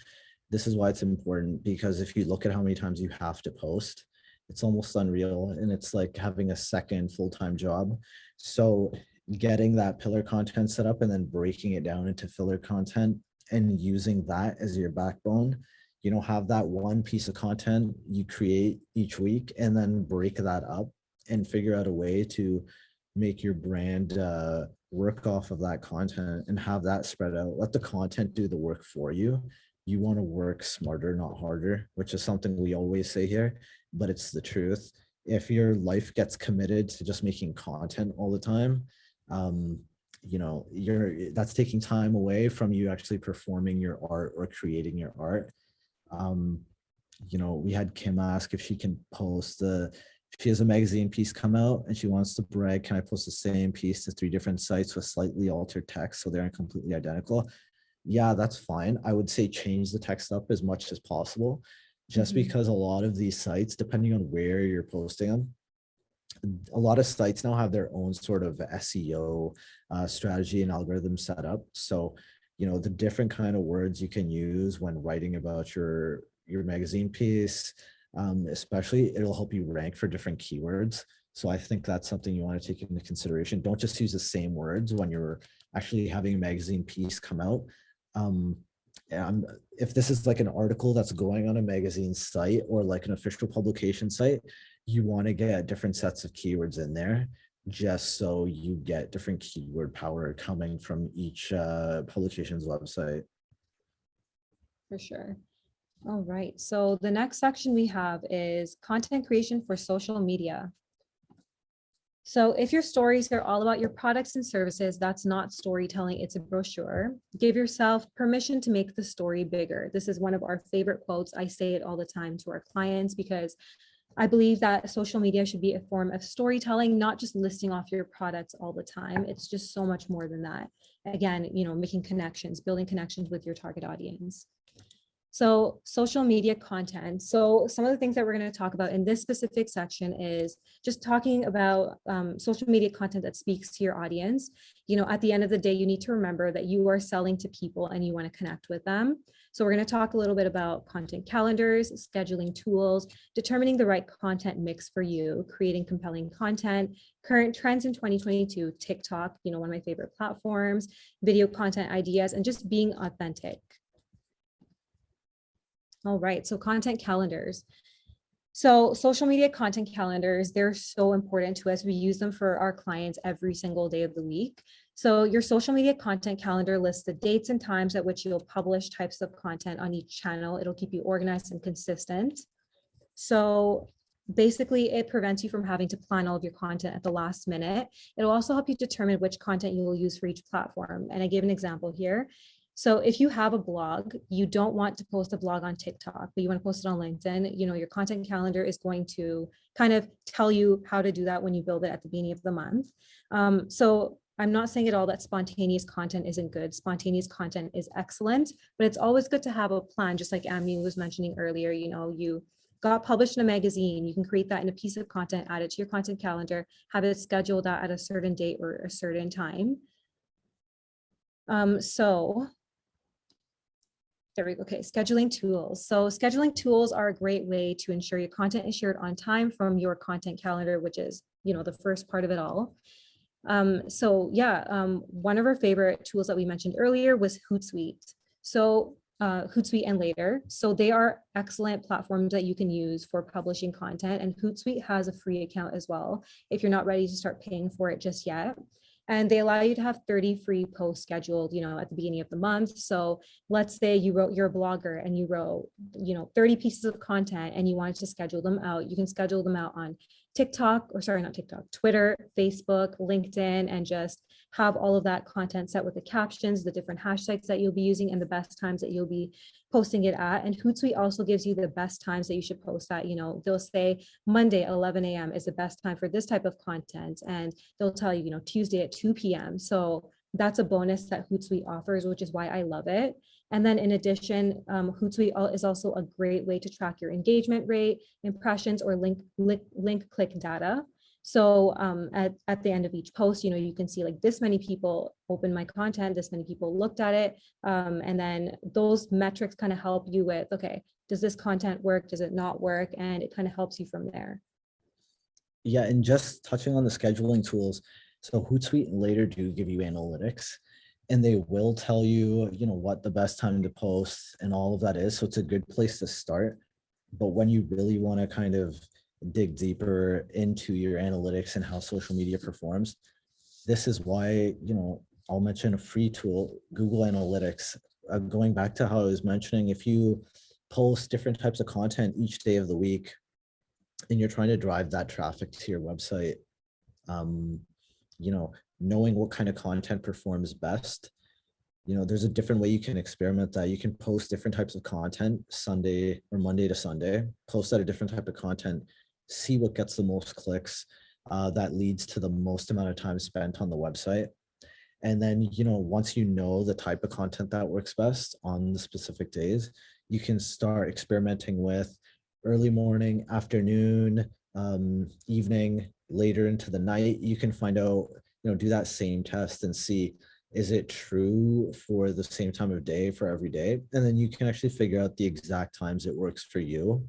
this is why it's important, because if you look at how many times you have to post, it's almost unreal, and it's like having a second full-time job. So getting that pillar content set up and then breaking it down into filler content and using that as your backbone, you know, have that one piece of content you create each week, and then break that up and figure out a way to make your brand work off of that content and have that spread out. Let the content do the work for you. You want to work smarter, not harder, which is something we always say here, but it's the truth. If your life gets committed to just making content all the time, you know, that's taking time away from you actually performing your art or creating your art. You know, we had Kim ask if she can post she has a magazine piece come out and she wants to brag, can I post the same piece to 3 different sites with slightly altered text so they're completely identical? Yeah, that's fine. I would say change the text up as much as possible, just because a lot of these sites, depending on where you're posting them, a lot of sites now have their own sort of SEO strategy and algorithm set up. So, you know, the different kind of words you can use when writing about your magazine piece, especially, it'll help you rank for different keywords. So I think that's something you want to take into consideration. Don't just use the same words when you're actually having a magazine piece come out. If this is like an article that's going on a magazine site or like an official publication site, you want to get different sets of keywords in there, just so you get different keyword power coming from each publication's website. For sure. All right, so the next section we have is content creation for social media. So if your stories are all about your products and services, that's not storytelling, it's a brochure. Give yourself permission to make the story bigger. This is one of our favorite quotes. I say it all the time to our clients, because I believe that social media should be a form of storytelling, not just listing off your products all the time. It's just so much more than that. Again, you know, making connections, building connections with your target audience. So social media content. So some of the things that we're going to talk about in this specific section is just talking about social media content that speaks to your audience. You know, at the end of the day, you need to remember that you are selling to people and you want to connect with them. So we're going to talk a little bit about content calendars, scheduling tools, determining the right content mix for you, creating compelling content, current trends in 2022, TikTok, you know, one of my favorite platforms, video content ideas, and just being authentic. All right, so content calendars. So social media content calendars, they're so important to us. We use them for our clients every single day of the week. So your social media content calendar lists the dates and times at which you'll publish types of content on each channel. It'll keep you organized and consistent. So basically, it prevents you from having to plan all of your content at the last minute. It'll also help you determine which content you will use for each platform. And I gave an example here. So if you have a blog, you don't want to post a blog on TikTok, but you want to post it on LinkedIn, you know, your content calendar is going to kind of tell you how to do that when you build it at the beginning of the month. So I'm not saying at all that spontaneous content isn't good. Spontaneous content is excellent, but it's always good to have a plan, just like Amy was mentioning earlier. You know, you got published in a magazine, you can create that in a piece of content, add it to your content calendar, have it scheduled at a certain date or a certain time. There we go. Okay, scheduling tools. So scheduling tools are a great way to ensure your content is shared on time from your content calendar, which is, you know, the first part of it all. One of our favorite tools that we mentioned earlier was Hootsuite. So Hootsuite and Later. So they are excellent platforms that you can use for publishing content, and Hootsuite has a free account as well if you're not ready to start paying for it just yet. And they allow you to have 30 free posts scheduled, you know, at the beginning of the month. So let's say you're a blogger and you wrote, you know, 30 pieces of content and you wanted to schedule them out. You can schedule them out on Twitter, Facebook, LinkedIn, and just have all of that content set with the captions, the different hashtags that you'll be using, and the best times that you'll be posting it at. And Hootsuite also gives you the best times that you should post at. You know, they'll say Monday at 11 a.m. is the best time for this type of content. And they'll tell you, you know, Tuesday at 2 p.m. So that's a bonus that Hootsuite offers, which is why I love it. And then in addition, Hootsuite is also a great way to track your engagement rate, impressions, or link click data. So at the end of each post, you know, you can see like this many people opened my content, this many people looked at it. And then those metrics kind of help you with, okay, does this content work? Does it not work? And it kind of helps you from there. Yeah, and just touching on the scheduling tools. So Hootsuite and Later do give you analytics, and they will tell you, you know, what the best time to post and all of that is. So it's a good place to start. But when you really want to kind of dig deeper into your analytics and how social media performs, this is why, you know, I'll mention a free tool, Google Analytics. Going back to how I was mentioning, if you post different types of content each day of the week and you're trying to drive that traffic to your website, you know, knowing what kind of content performs best, you know, there's a different way you can experiment that. You can post different types of content Sunday or Monday to Sunday, post out a different type of content, see what gets the most clicks, that leads to the most amount of time spent on the website. And then, you know, once you know the type of content that works best on the specific days, you can start experimenting with early morning, afternoon, evening, later into the night. You can find out, you know, do that same test and see, is it true for the same time of day for every day? And then you can actually figure out the exact times it works for you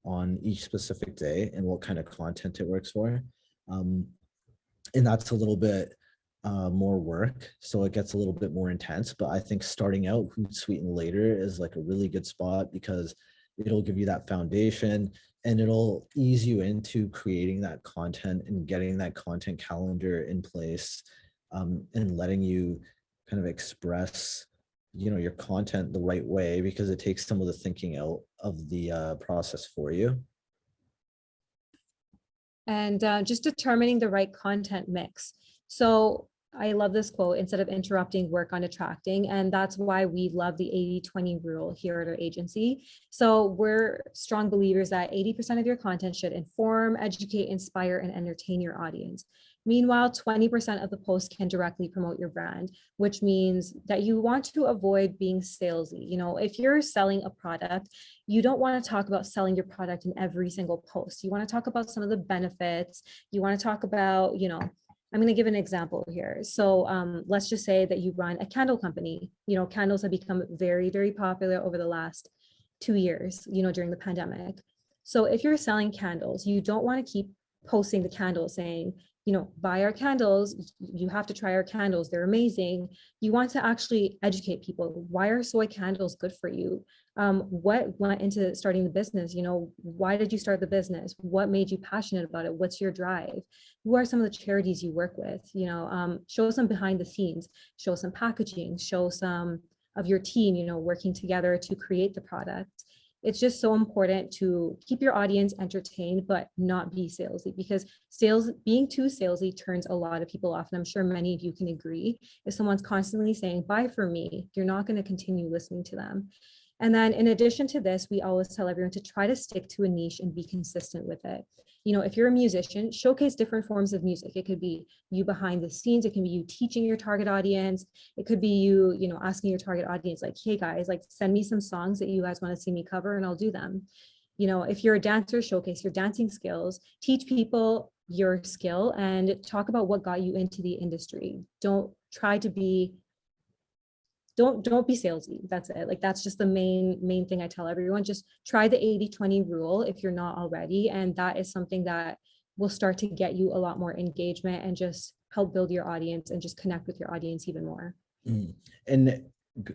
on each specific day and what kind of content it works for. And that's a little bit more work, so it gets a little bit more intense. But I think starting out Hootsuite and Later is like a really good spot because it'll give you that foundation and it'll ease you into creating that content and getting that content calendar in place, and letting you kind of express, you know, your content the right way, because it takes some of the thinking out of the process for you. And just determining the right content mix. So I love this quote, instead of interrupting, work on attracting. And that's why we love the 80-20 rule here at our agency. So we're strong believers that 80% of your content should inform, educate, inspire, and entertain your audience. Meanwhile, 20% of the post can directly promote your brand, which means that you want to avoid being salesy. You know, if you're selling a product, you don't want to talk about selling your product in every single post. You want to talk about some of the benefits. You want to talk about, you know, I'm going to give an example here. So let's just say that you run a candle company. You know, candles have become very, very popular over the last 2 years, you know, during the pandemic. So if you're selling candles, you don't want to keep posting the candles saying, you know, buy our candles, you have to try our candles, they're amazing. You want to actually educate people. Why are soy candles good for you? What went into starting the business? You know, why did you start the business? What made you passionate about it? What's your drive? Who are some of the charities you work with? You know, show some behind the scenes, show some packaging, show some of your team, you know, working together to create the product. It's just so important to keep your audience entertained, but not be salesy, because being too salesy turns a lot of people off. And I'm sure many of you can agree. If someone's constantly saying, buy for me, you're not going to continue listening to them. And then in addition to this, we always tell everyone to try to stick to a niche and be consistent with it. You know, if you're a musician, showcase different forms of music. It could be you behind the scenes. It can be you teaching your target audience. It could be you, you know, asking your target audience, like, hey guys, like send me some songs that you guys want to see me cover and I'll do them. You know, if you're a dancer, showcase your dancing skills, teach people your skill and talk about what got you into the industry. Don't try to be don't be salesy. That's it. Like, that's just the main thing I tell everyone. Just try the 80-20 rule if you're not already. And that is something that will start to get you a lot more engagement and just help build your audience and just connect with your audience even more. And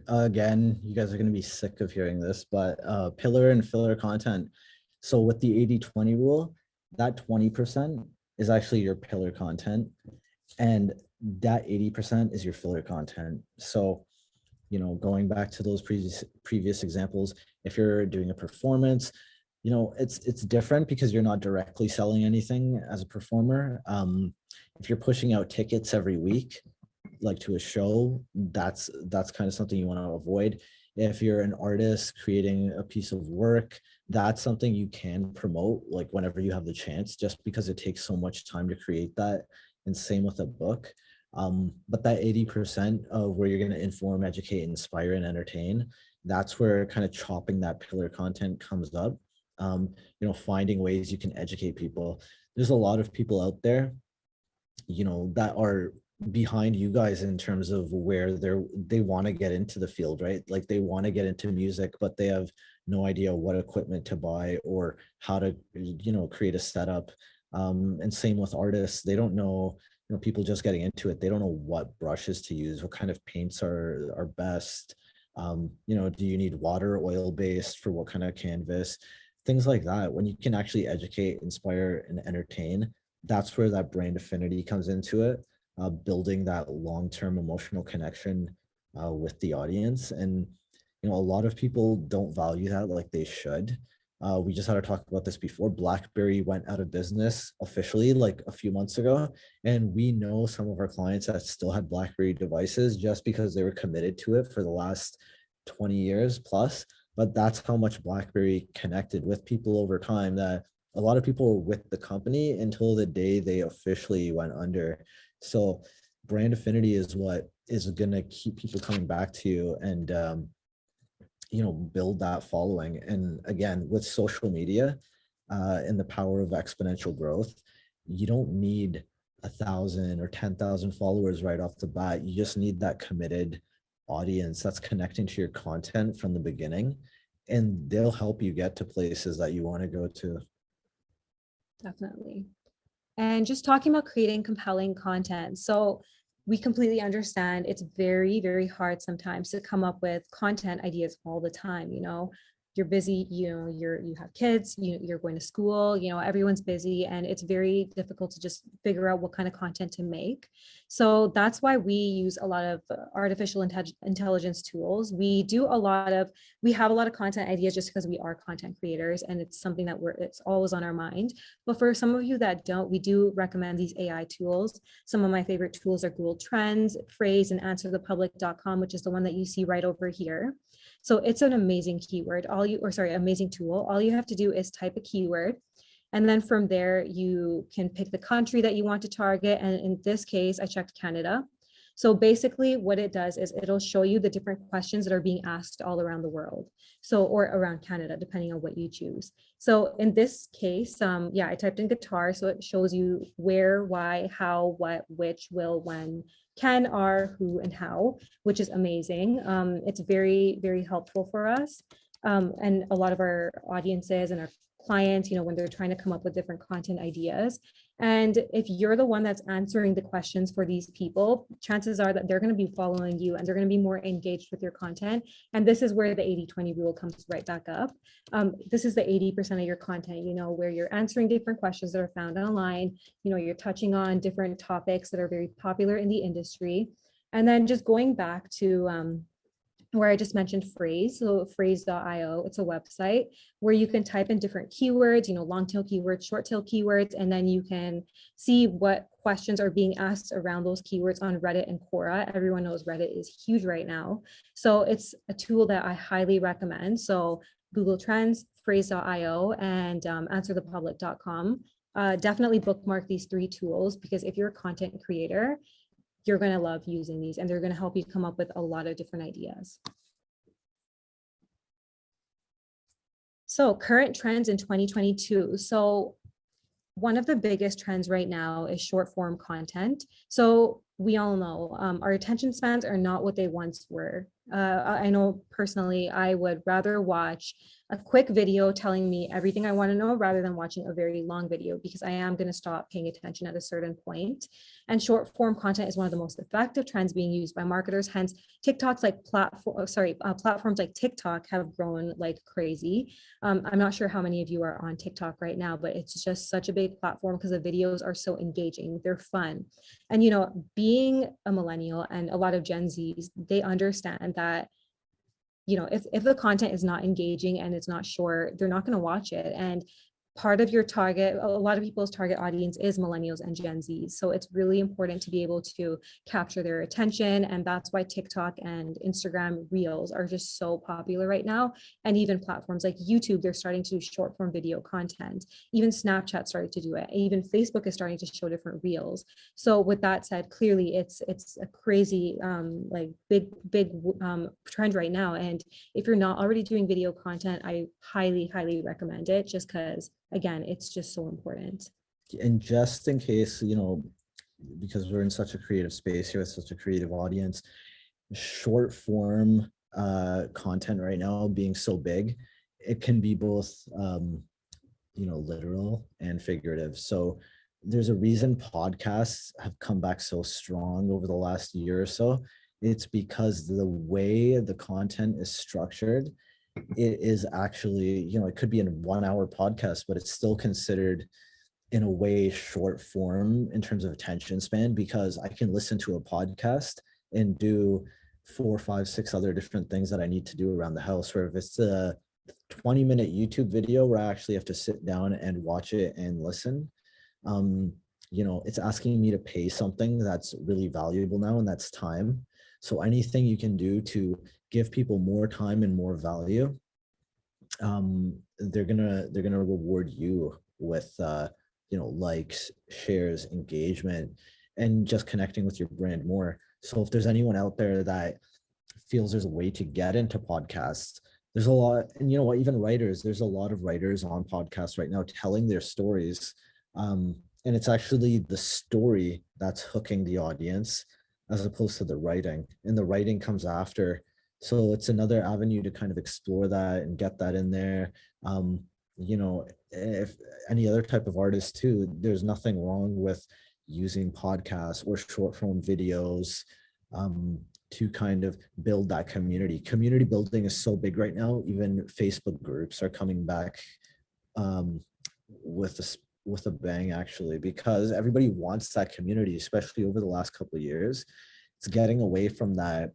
again, you guys are going to be sick of hearing this, but pillar and filler content. So with the 80-20 rule, that 20% is actually your pillar content, and that 80% is your filler content. So, you know, going back to those previous examples, if you're doing a performance, you know, it's different because you're not directly selling anything as a performer. If you're pushing out tickets every week, like to a show, that's kind of something you want to avoid. If you're an artist creating a piece of work, that's something you can promote like whenever you have the chance, just because it takes so much time to create that. And same with a book. But that 80% of where you're going to inform, educate, inspire, and entertain, that's where kind of chopping that pillar content comes up. You know, finding ways you can educate people. There's a lot of people out there, you know, that are behind you guys in terms of where they want to get into the field, right? Like they want to get into music, but they have no idea what equipment to buy or how to, you know, create a setup. And same with artists. They don't know, you know, people just getting into it, they don't know what brushes to use, what kind of paints are best. You know, do you need water, oil-based for what kind of canvas? Things like that. When you can actually educate, inspire, and entertain, that's where that brand affinity comes into it, building that long-term emotional connection with the audience. And, you know, a lot of people don't value that like they should. We just had to talk about this before. BlackBerry went out of business officially like a few months ago. And we know some of our clients that still had BlackBerry devices just because they were committed to it for the last 20 years plus. But that's how much BlackBerry connected with people over time, that a lot of people were with the company until the day they officially went under. So brand affinity is what is going to keep people coming back to you and, you know, build that following. And again, with social media and the power of exponential growth, you don't need 1,000 or 10,000 followers right off the bat. You just need that committed audience that's connecting to your content from the beginning, and they'll help you get to places that you want to go to. Definitely. And just talking about creating compelling content. So we completely understand it's very, very hard sometimes to come up with content ideas all the time. You know, you're busy, you know, you have kids, you're going to school, you know, everyone's busy, and it's very difficult to just figure out what kind of content to make. So that's why we use a lot of artificial intelligence tools. We have a lot of content ideas just because we are content creators, and it's something that it's always on our mind. But for some of you that don't, we do recommend these AI tools. Some of my favorite tools are Google Trends, Phrase, and answerthepublic.com, which is the one that you see right over here. So it's an amazing amazing tool. All you have to do is type a keyword, And then from there, you can pick the country that you want to target. And in this case, I checked Canada. So basically what it does is it'll show you the different questions that are being asked all around the world. So, or around Canada, depending on what you choose. So in this case, I typed in guitar. So it shows you where, why, how, what, which, will, when, can, are, who, and how, which is amazing. It's very, very helpful for us. And a lot of our audiences and our clients, when they're trying to come up with different content ideas. And if you're the one that's answering the questions for these people, chances are that they're going to be following you and they're going to be more engaged with your content. And this is where the 80-20 rule comes right back up. This is the 80% of your content, where you're answering different questions that are found online, you're touching on different topics that are very popular in the industry. And then just going back to where I just mentioned Phrase, so phrase.io, it's a website where you can type in different keywords, long tail keywords, short tail keywords, and then you can see what questions are being asked around those keywords on Reddit and Quora. Everyone knows Reddit is huge right now. So it's a tool that I highly recommend. So Google Trends, phrase.io, and answerthepublic.com. Definitely bookmark these 3 tools, because if you're a content creator, you're going to love using these, and they're going to help you come up with a lot of different ideas. So current trends in 2022. So one of the biggest trends right now is short form content. So we all know our attention spans are not what they once were. I know personally, I would rather watch a quick video telling me everything I want to know rather than watching a very long video, because I am going to stop paying attention at a certain point. And short form content is one of the most effective trends being used by marketers. Hence, platforms like TikTok have grown like crazy. I'm not sure how many of you are on TikTok right now, but it's just such a big platform because the videos are so engaging. They're fun. And, being a millennial and a lot of Gen Zs, they understand that, if the content is not engaging and it's not short, they're not going to watch it. And part of your target, a lot of people's target audience is millennials and Gen Zs. So it's really important to be able to capture their attention. And that's why TikTok and Instagram Reels are just so popular right now. And even platforms like YouTube, they're starting to do short form video content. Even Snapchat started to do it. Even Facebook is starting to show different Reels. So with that said, clearly it's a crazy, big trend right now. And if you're not already doing video content, I highly, highly recommend it, just because again, it's just so important. And just in case, because we're in such a creative space here with such a creative audience, short form content right now being so big, it can be both, literal and figurative. So there's a reason podcasts have come back so strong over the last year or so. It's because the way the content is structured, it is actually, it could be in a 1 hour podcast, but it's still considered in a way short form in terms of attention span, because I can listen to a podcast and do 4, 5, 6 other different things that I need to do around the house. Where if it's a 20-minute YouTube video where I actually have to sit down and watch it and listen, it's asking me to pay something that's really valuable now, and that's time. So anything you can do to give people more time and more value, they're gonna reward you with likes, shares, engagement, and just connecting with your brand more. So if there's anyone out there that feels there's a way to get into podcasts, there's a lot. And even writers, there's a lot of writers on podcasts right now telling their stories, and it's actually the story that's hooking the audience as opposed to the writing, and the writing comes after. So it's another avenue to kind of explore that and get that in there. If any other type of artist too, there's nothing wrong with using podcasts or short form videos to kind of build that community. Community building is so big right now. Even Facebook groups are coming back with a bang, actually, because everybody wants that community, especially over the last couple of years. It's getting away from that.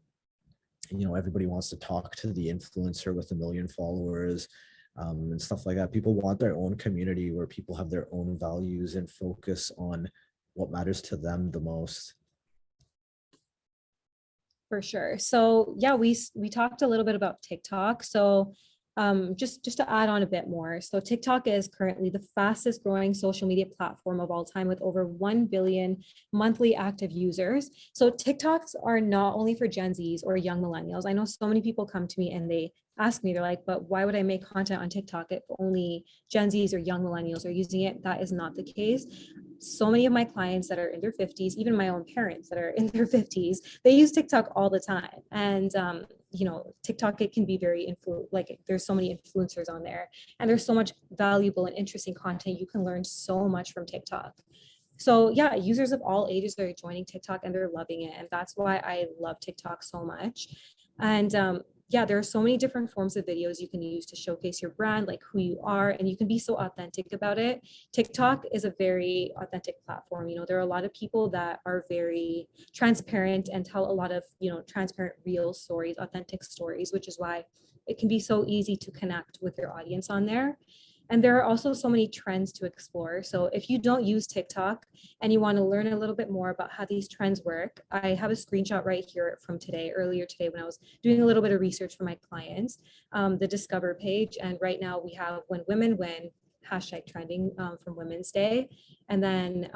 Everybody wants to talk to the influencer with 1 million followers and stuff like that. People want their own community where people have their own values and focus on what matters to them the most. For sure. So yeah, we talked a little bit about TikTok. So just to add on a bit more. So TikTok is currently the fastest growing social media platform of all time with over 1 billion monthly active users. So TikToks are not only for Gen Zs or young millennials. I know so many people come to me and they ask me, they're like, but why would I make content on TikTok if only Gen Zs or young millennials are using it? That is not the case. So many of my clients that are in their 50s, even my own parents that are in their 50s, they use TikTok all the time. And you know, TikTok, it can be very like there's so many influencers on there, and there's so much valuable and interesting content. You can learn so much from TikTok. So yeah, users of all ages are joining TikTok and they're loving it. And that's why I love TikTok so much. And yeah, there are so many different forms of videos you can use to showcase your brand, like who you are, and you can be so authentic about it. TikTok is a very authentic platform. You know, there are a lot of people that are very transparent and tell a lot of, you know, transparent, real stories, authentic stories, which is why it can be so easy to connect with your audience on there. And there are also so many trends to explore. So if you don't use TikTok and you want to learn a little bit more about how these trends work, I have a screenshot right here from earlier today, when I was doing a little bit of research for my clients, the Discover page. And right now we have When Women Win, hashtag trending from Women's Day. And then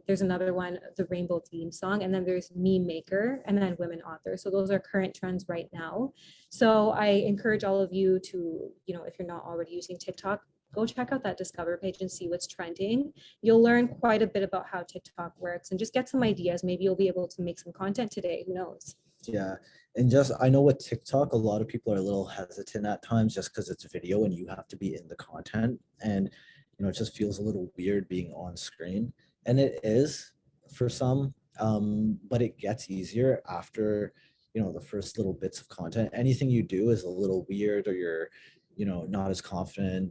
there's another one, the Rainbow Theme Song. And then there's Meme Maker, and then Women Author. So those are current trends right now. So I encourage all of you to, you know, if you're not already using TikTok, go check out that Discover page and see what's trending. You'll learn quite a bit about how TikTok works and just get some ideas. Maybe you'll be able to make some content today, who knows? Yeah, and just, I know with TikTok, a lot of people are a little hesitant at times just because it's video and you have to be in the content. And, you know, it just feels a little weird being on screen. And it is for some, but it gets easier after, you know, the first little bits of content. Anything you do is a little weird, or you're, you know, not as confident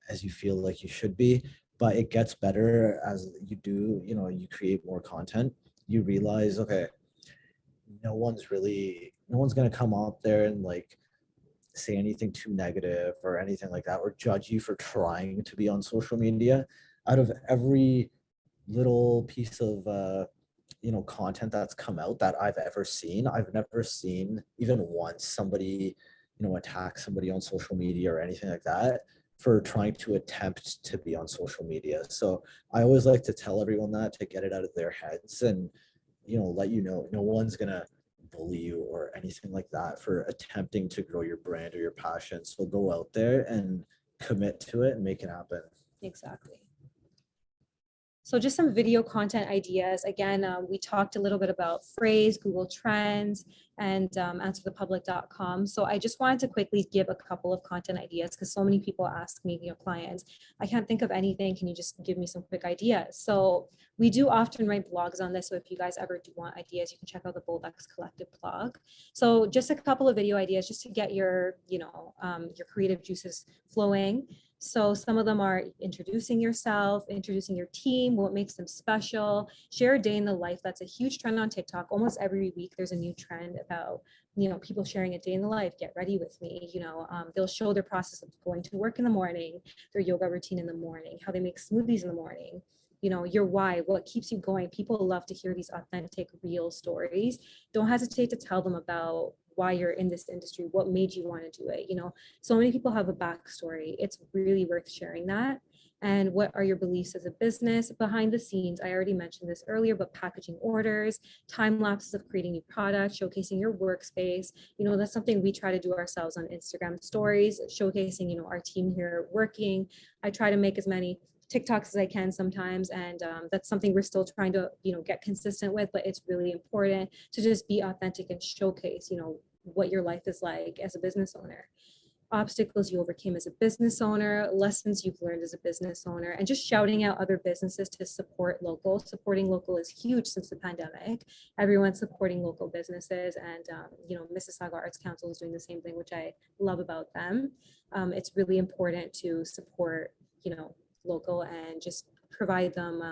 as you feel like you should be, but it gets better as you do, you know, you create more content. You realize, okay, no one's going to come up there and like say anything too negative or anything like that, or judge you for trying to be on social media. Out of every little piece of you know, content that's come out that I've ever seen, I've never seen even once somebody, you know, attack somebody on social media or anything like that for trying to attempt to be on social media. So I always like to tell everyone that, to get it out of their heads, and, you know, let you know no one's gonna bully you or anything like that for attempting to grow your brand or your passion. So go out there and commit to it and make it happen. Exactly. So just some video content ideas. Again, we talked a little bit about Phrase, Google Trends, and answerthepublic.com. So I just wanted to quickly give a couple of content ideas, because so many people ask me, you know, clients, I can't think of anything. Can you just give me some quick ideas? So we do often write blogs on this. So if you guys ever do want ideas, you can check out the Bold X Collective blog. So just a couple of video ideas just to get your, you know, your creative juices flowing. So some of them are introducing yourself, introducing your team, what makes them special, share a day in the life. That's a huge trend on TikTok. Almost every week there's a new trend about, you know, people sharing a day in the life. Get ready with me. You know, they'll show their process of going to work in the morning, their yoga routine in the morning, how they make smoothies in the morning. You know, your why, what keeps you going. People love to hear these authentic, real stories. Don't hesitate to tell them about why you're in this industry, what made you want to do it. You know, so many people have a backstory. It's really worth sharing that. And what are your beliefs as a business? Behind the scenes, I already mentioned this earlier, but packaging orders, time lapses of creating new products, showcasing your workspace. You know, that's something we try to do ourselves on Instagram stories, showcasing, you know, our team here working. I try to make as many TikToks as I can sometimes, and that's something we're still trying to, you know, get consistent with, but it's really important to just be authentic and showcase, you know, what your life is like as a business owner. Obstacles you overcame as a business owner, lessons you've learned as a business owner, and just shouting out other businesses to support local. Supporting local is huge since the pandemic. Everyone's supporting local businesses, and you know, Mississauga Arts Council is doing the same thing, which I love about them. It's really important to support, you know, local and just provide them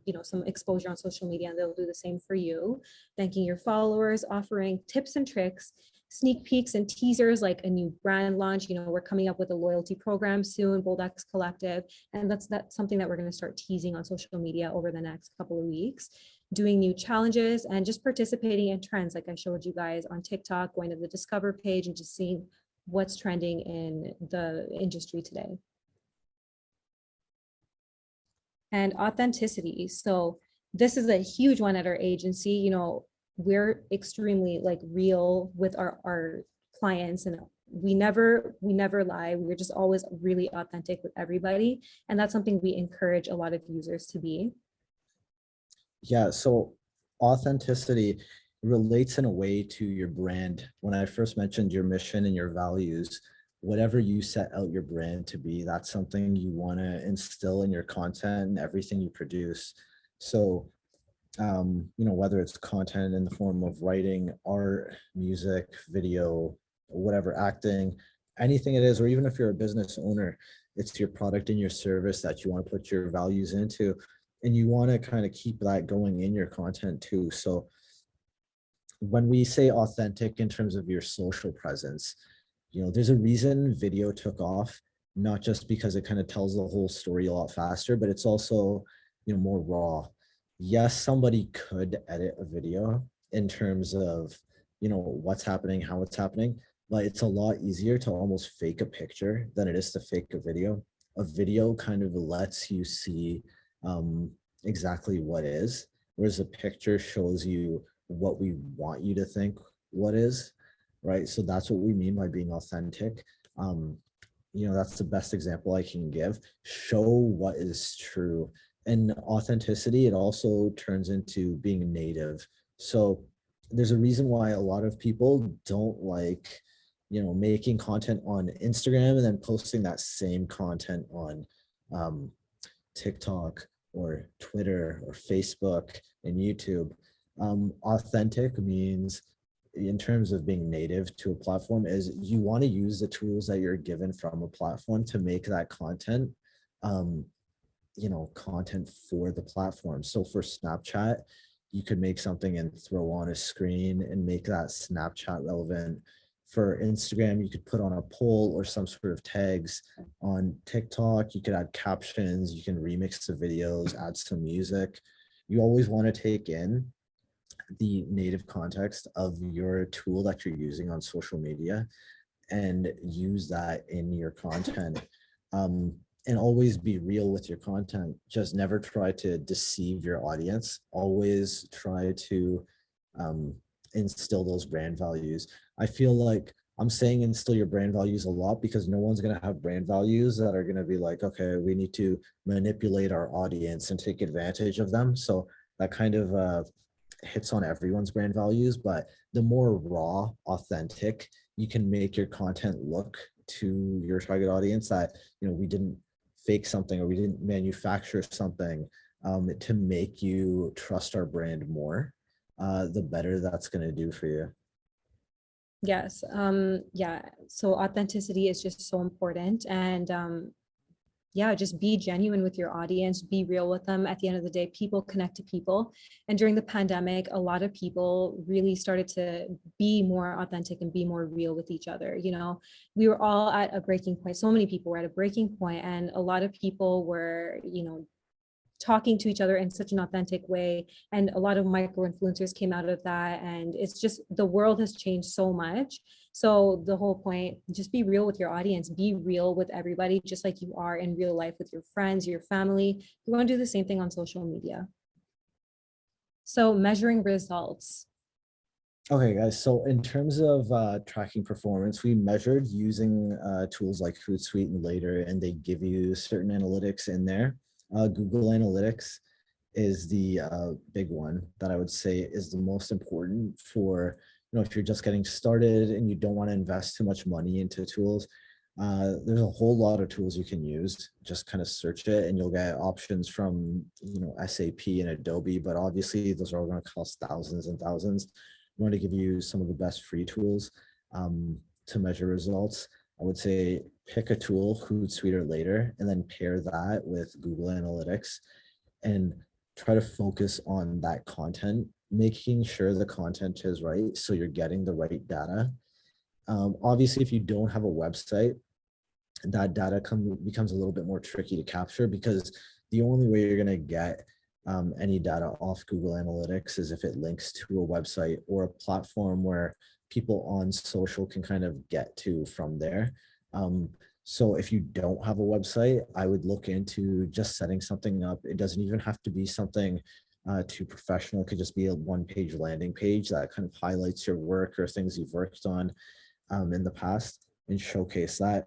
you know, some exposure on social media, and they'll do the same for you. Thanking your followers, offering tips and tricks, sneak peeks and teasers like a new brand launch. You know, we're coming up with a loyalty program soon, Bold X Collective, and that's something that we're going to start teasing on social media over the next couple of weeks. Doing new challenges and just participating in trends like I showed you guys on TikTok, going to the Discover page and just seeing what's trending in the industry today. And authenticity. So this is a huge one at our agency. You know, we're extremely like real with our clients, and we never lie. We're just always really authentic with everybody. And that's something we encourage a lot of users to be. Yeah, so authenticity relates in a way to your brand. When I first mentioned your mission and your values, whatever you set out your brand to be, that's something you want to instill in your content and everything you produce. So, you know, whether it's content in the form of writing, art, music, video, whatever, acting, anything it is, or even if you're a business owner, it's your product and your service that you want to put your values into, and you want to kind of keep that going in your content too. So when we say authentic in terms of your social presence, you know, there's a reason video took off, not just because it kind of tells the whole story a lot faster, but it's also, you know, more raw. Yes, somebody could edit a video in terms of, you know, what's happening, how it's happening, but it's a lot easier to almost fake a picture than it is to fake a video. A video kind of lets you see exactly what is, whereas a picture shows you what we want you to think what is, right? So that's what we mean by being authentic. You know, that's the best example I can give. Show what is true. And authenticity, it also turns into being native. So there's a reason why a lot of people don't like, you know, making content on Instagram and then posting that same content on TikTok or Twitter or Facebook and YouTube. Authentic means, in terms of being native to a platform, is you want to use the tools that you're given from a platform to make that content, you know, content for the platform. So for Snapchat, you could make something and throw on a screen and make that Snapchat relevant. For Instagram, you could put on a poll or some sort of tags. On TikTok, you could add captions, you can remix the videos, add some music. You always want to take in the native context of your tool that you're using on social media and use that in your content. And always be real with your content. Just never try to deceive your audience. Always try to instill those brand values. I feel like I'm saying instill your brand values a lot because no one's going to have brand values that are going to be like, okay, we need to manipulate our audience and take advantage of them. So that kind of hits on everyone's brand values, but the more raw, authentic you can make your content look to your target audience, that, you know, we didn't fake something or we didn't manufacture something to make you trust our brand more, the better that's going to do for you. Yes. Yeah. So authenticity is just so important. And yeah, just be genuine with your audience, be real with them. At the end of the day, people connect to people. And during the pandemic, a lot of people really started to be more authentic and be more real with each other. You know, we were all at a breaking point. So many people were at a breaking point, and a lot of people were, you know, talking to each other in such an authentic way. And a lot of micro influencers came out of that. And it's just, the world has changed so much. So the whole point, just be real with your audience, be real with everybody, just like you are in real life with your friends, your family. You want to do the same thing on social media. So measuring results. Okay, guys, so in terms of tracking performance, we measured using tools like Hootsuite and Later, and they give you certain analytics in there. Google Analytics is the big one that I would say is the most important for, you know, if you're just getting started and you don't want to invest too much money into tools. There's a whole lot of tools you can use. Just kind of search it and you'll get options from, you know, SAP and Adobe, but obviously those are all going to cost thousands and thousands. We want to give you some of the best free tools to measure results. I would say pick a tool, Hootsuite or Later, and then pair that with Google Analytics and try to focus on that content, making sure the content is right so you're getting the right data. Obviously, if you don't have a website, that data becomes a little bit more tricky to capture, because the only way you're going to get any data off Google Analytics is if it links to a website or a platform where people on social can kind of get to from there. So if you don't have a website, I would look into just setting something up. It doesn't even have to be something too professional. It could just be a one-page landing page that kind of highlights your work or things you've worked on in the past and showcase that.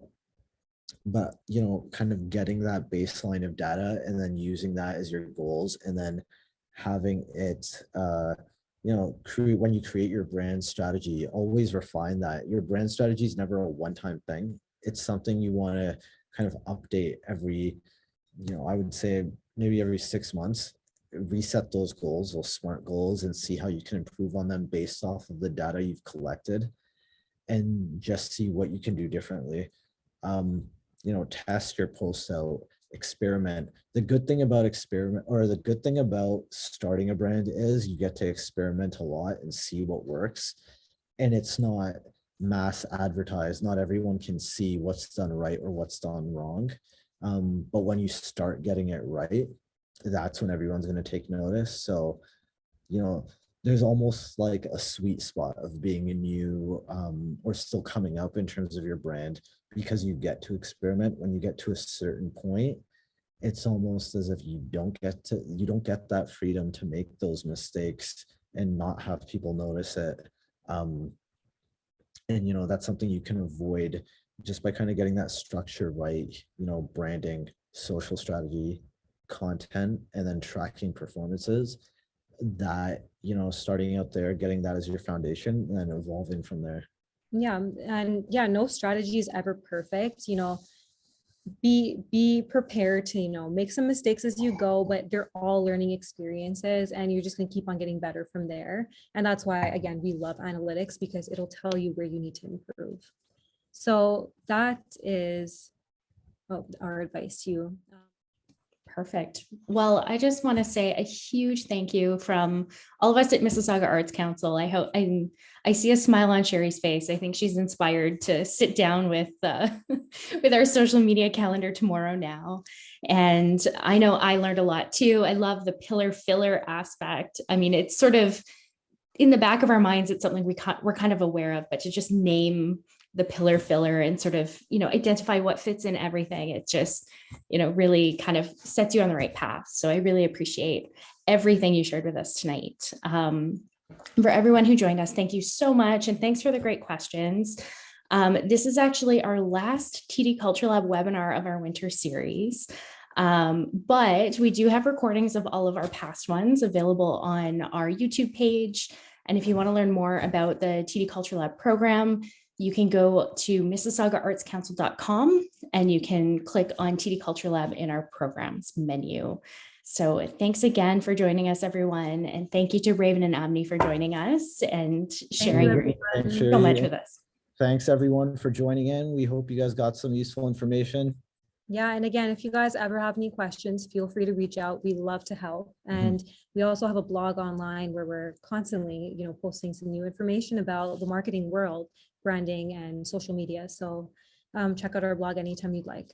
But, you know, kind of getting that baseline of data and then using that as your goals, and then having it, you know, when you create your brand strategy, always refine that. Your brand strategy is never a one-time thing. It's something you want to kind of update every, you know, I would say maybe every 6 months. Reset those goals, those SMART goals, and see how you can improve on them based off of the data you've collected, and just see what you can do differently. You know, test your posts out, experiment. The good thing about starting a brand is you get to experiment a lot and see what works. And it's not mass advertised. Not everyone can see what's done right or what's done wrong. But when you start getting it right, that's when everyone's going to take notice. So, you know, there's almost like a sweet spot of being a new or still coming up in terms of your brand, because you get to experiment. When you get to a certain point, it's almost as if you don't get that freedom to make those mistakes and not have people notice it. And, you know, that's something you can avoid just by kind of getting that structure right, you know, branding, social strategy, content, and then tracking performances. That, you know, starting out there, getting that as your foundation, and then evolving from there. Yeah, and yeah, no strategy is ever perfect. You know, be prepared to, you know, make some mistakes as you go, but they're all learning experiences, and you're just going to keep on getting better from there. And that's why, again, we love analytics, because it'll tell you where you need to improve. So that is our advice to you. Perfect. Well, I just want to say a huge thank you from all of us at Mississauga Arts Council. I hope I see a smile on Sherry's face. I think she's inspired to sit down with with our social media calendar tomorrow now. And I know I learned a lot too. I love the pillar filler aspect. I mean, it's sort of in the back of our minds, it's something we're kind of aware of, but to just name the pillar filler and sort of, you know, identify what fits in everything, it just, you know, really kind of sets you on the right path. So I really appreciate everything you shared with us tonight. For everyone who joined us, thank you so much. And thanks for the great questions. This is actually our last TD Culture Lab webinar of our winter series. But we do have recordings of all of our past ones available on our YouTube page. And if you want to learn more about the TD Culture Lab program, you can go to MississaugaArtsCouncil.com and you can click on TD Culture Lab in our programs menu. So thanks again for joining us, everyone. And thank you to Raven and Omni for joining us and sharing so much with us. Thanks everyone for joining in. We hope you guys got some useful information. Yeah, and again, if you guys ever have any questions, feel free to reach out. We love to help. And we also have a blog online where we're constantly, you know, posting some new information about the marketing world, branding, and social media. So check out our blog anytime you'd like.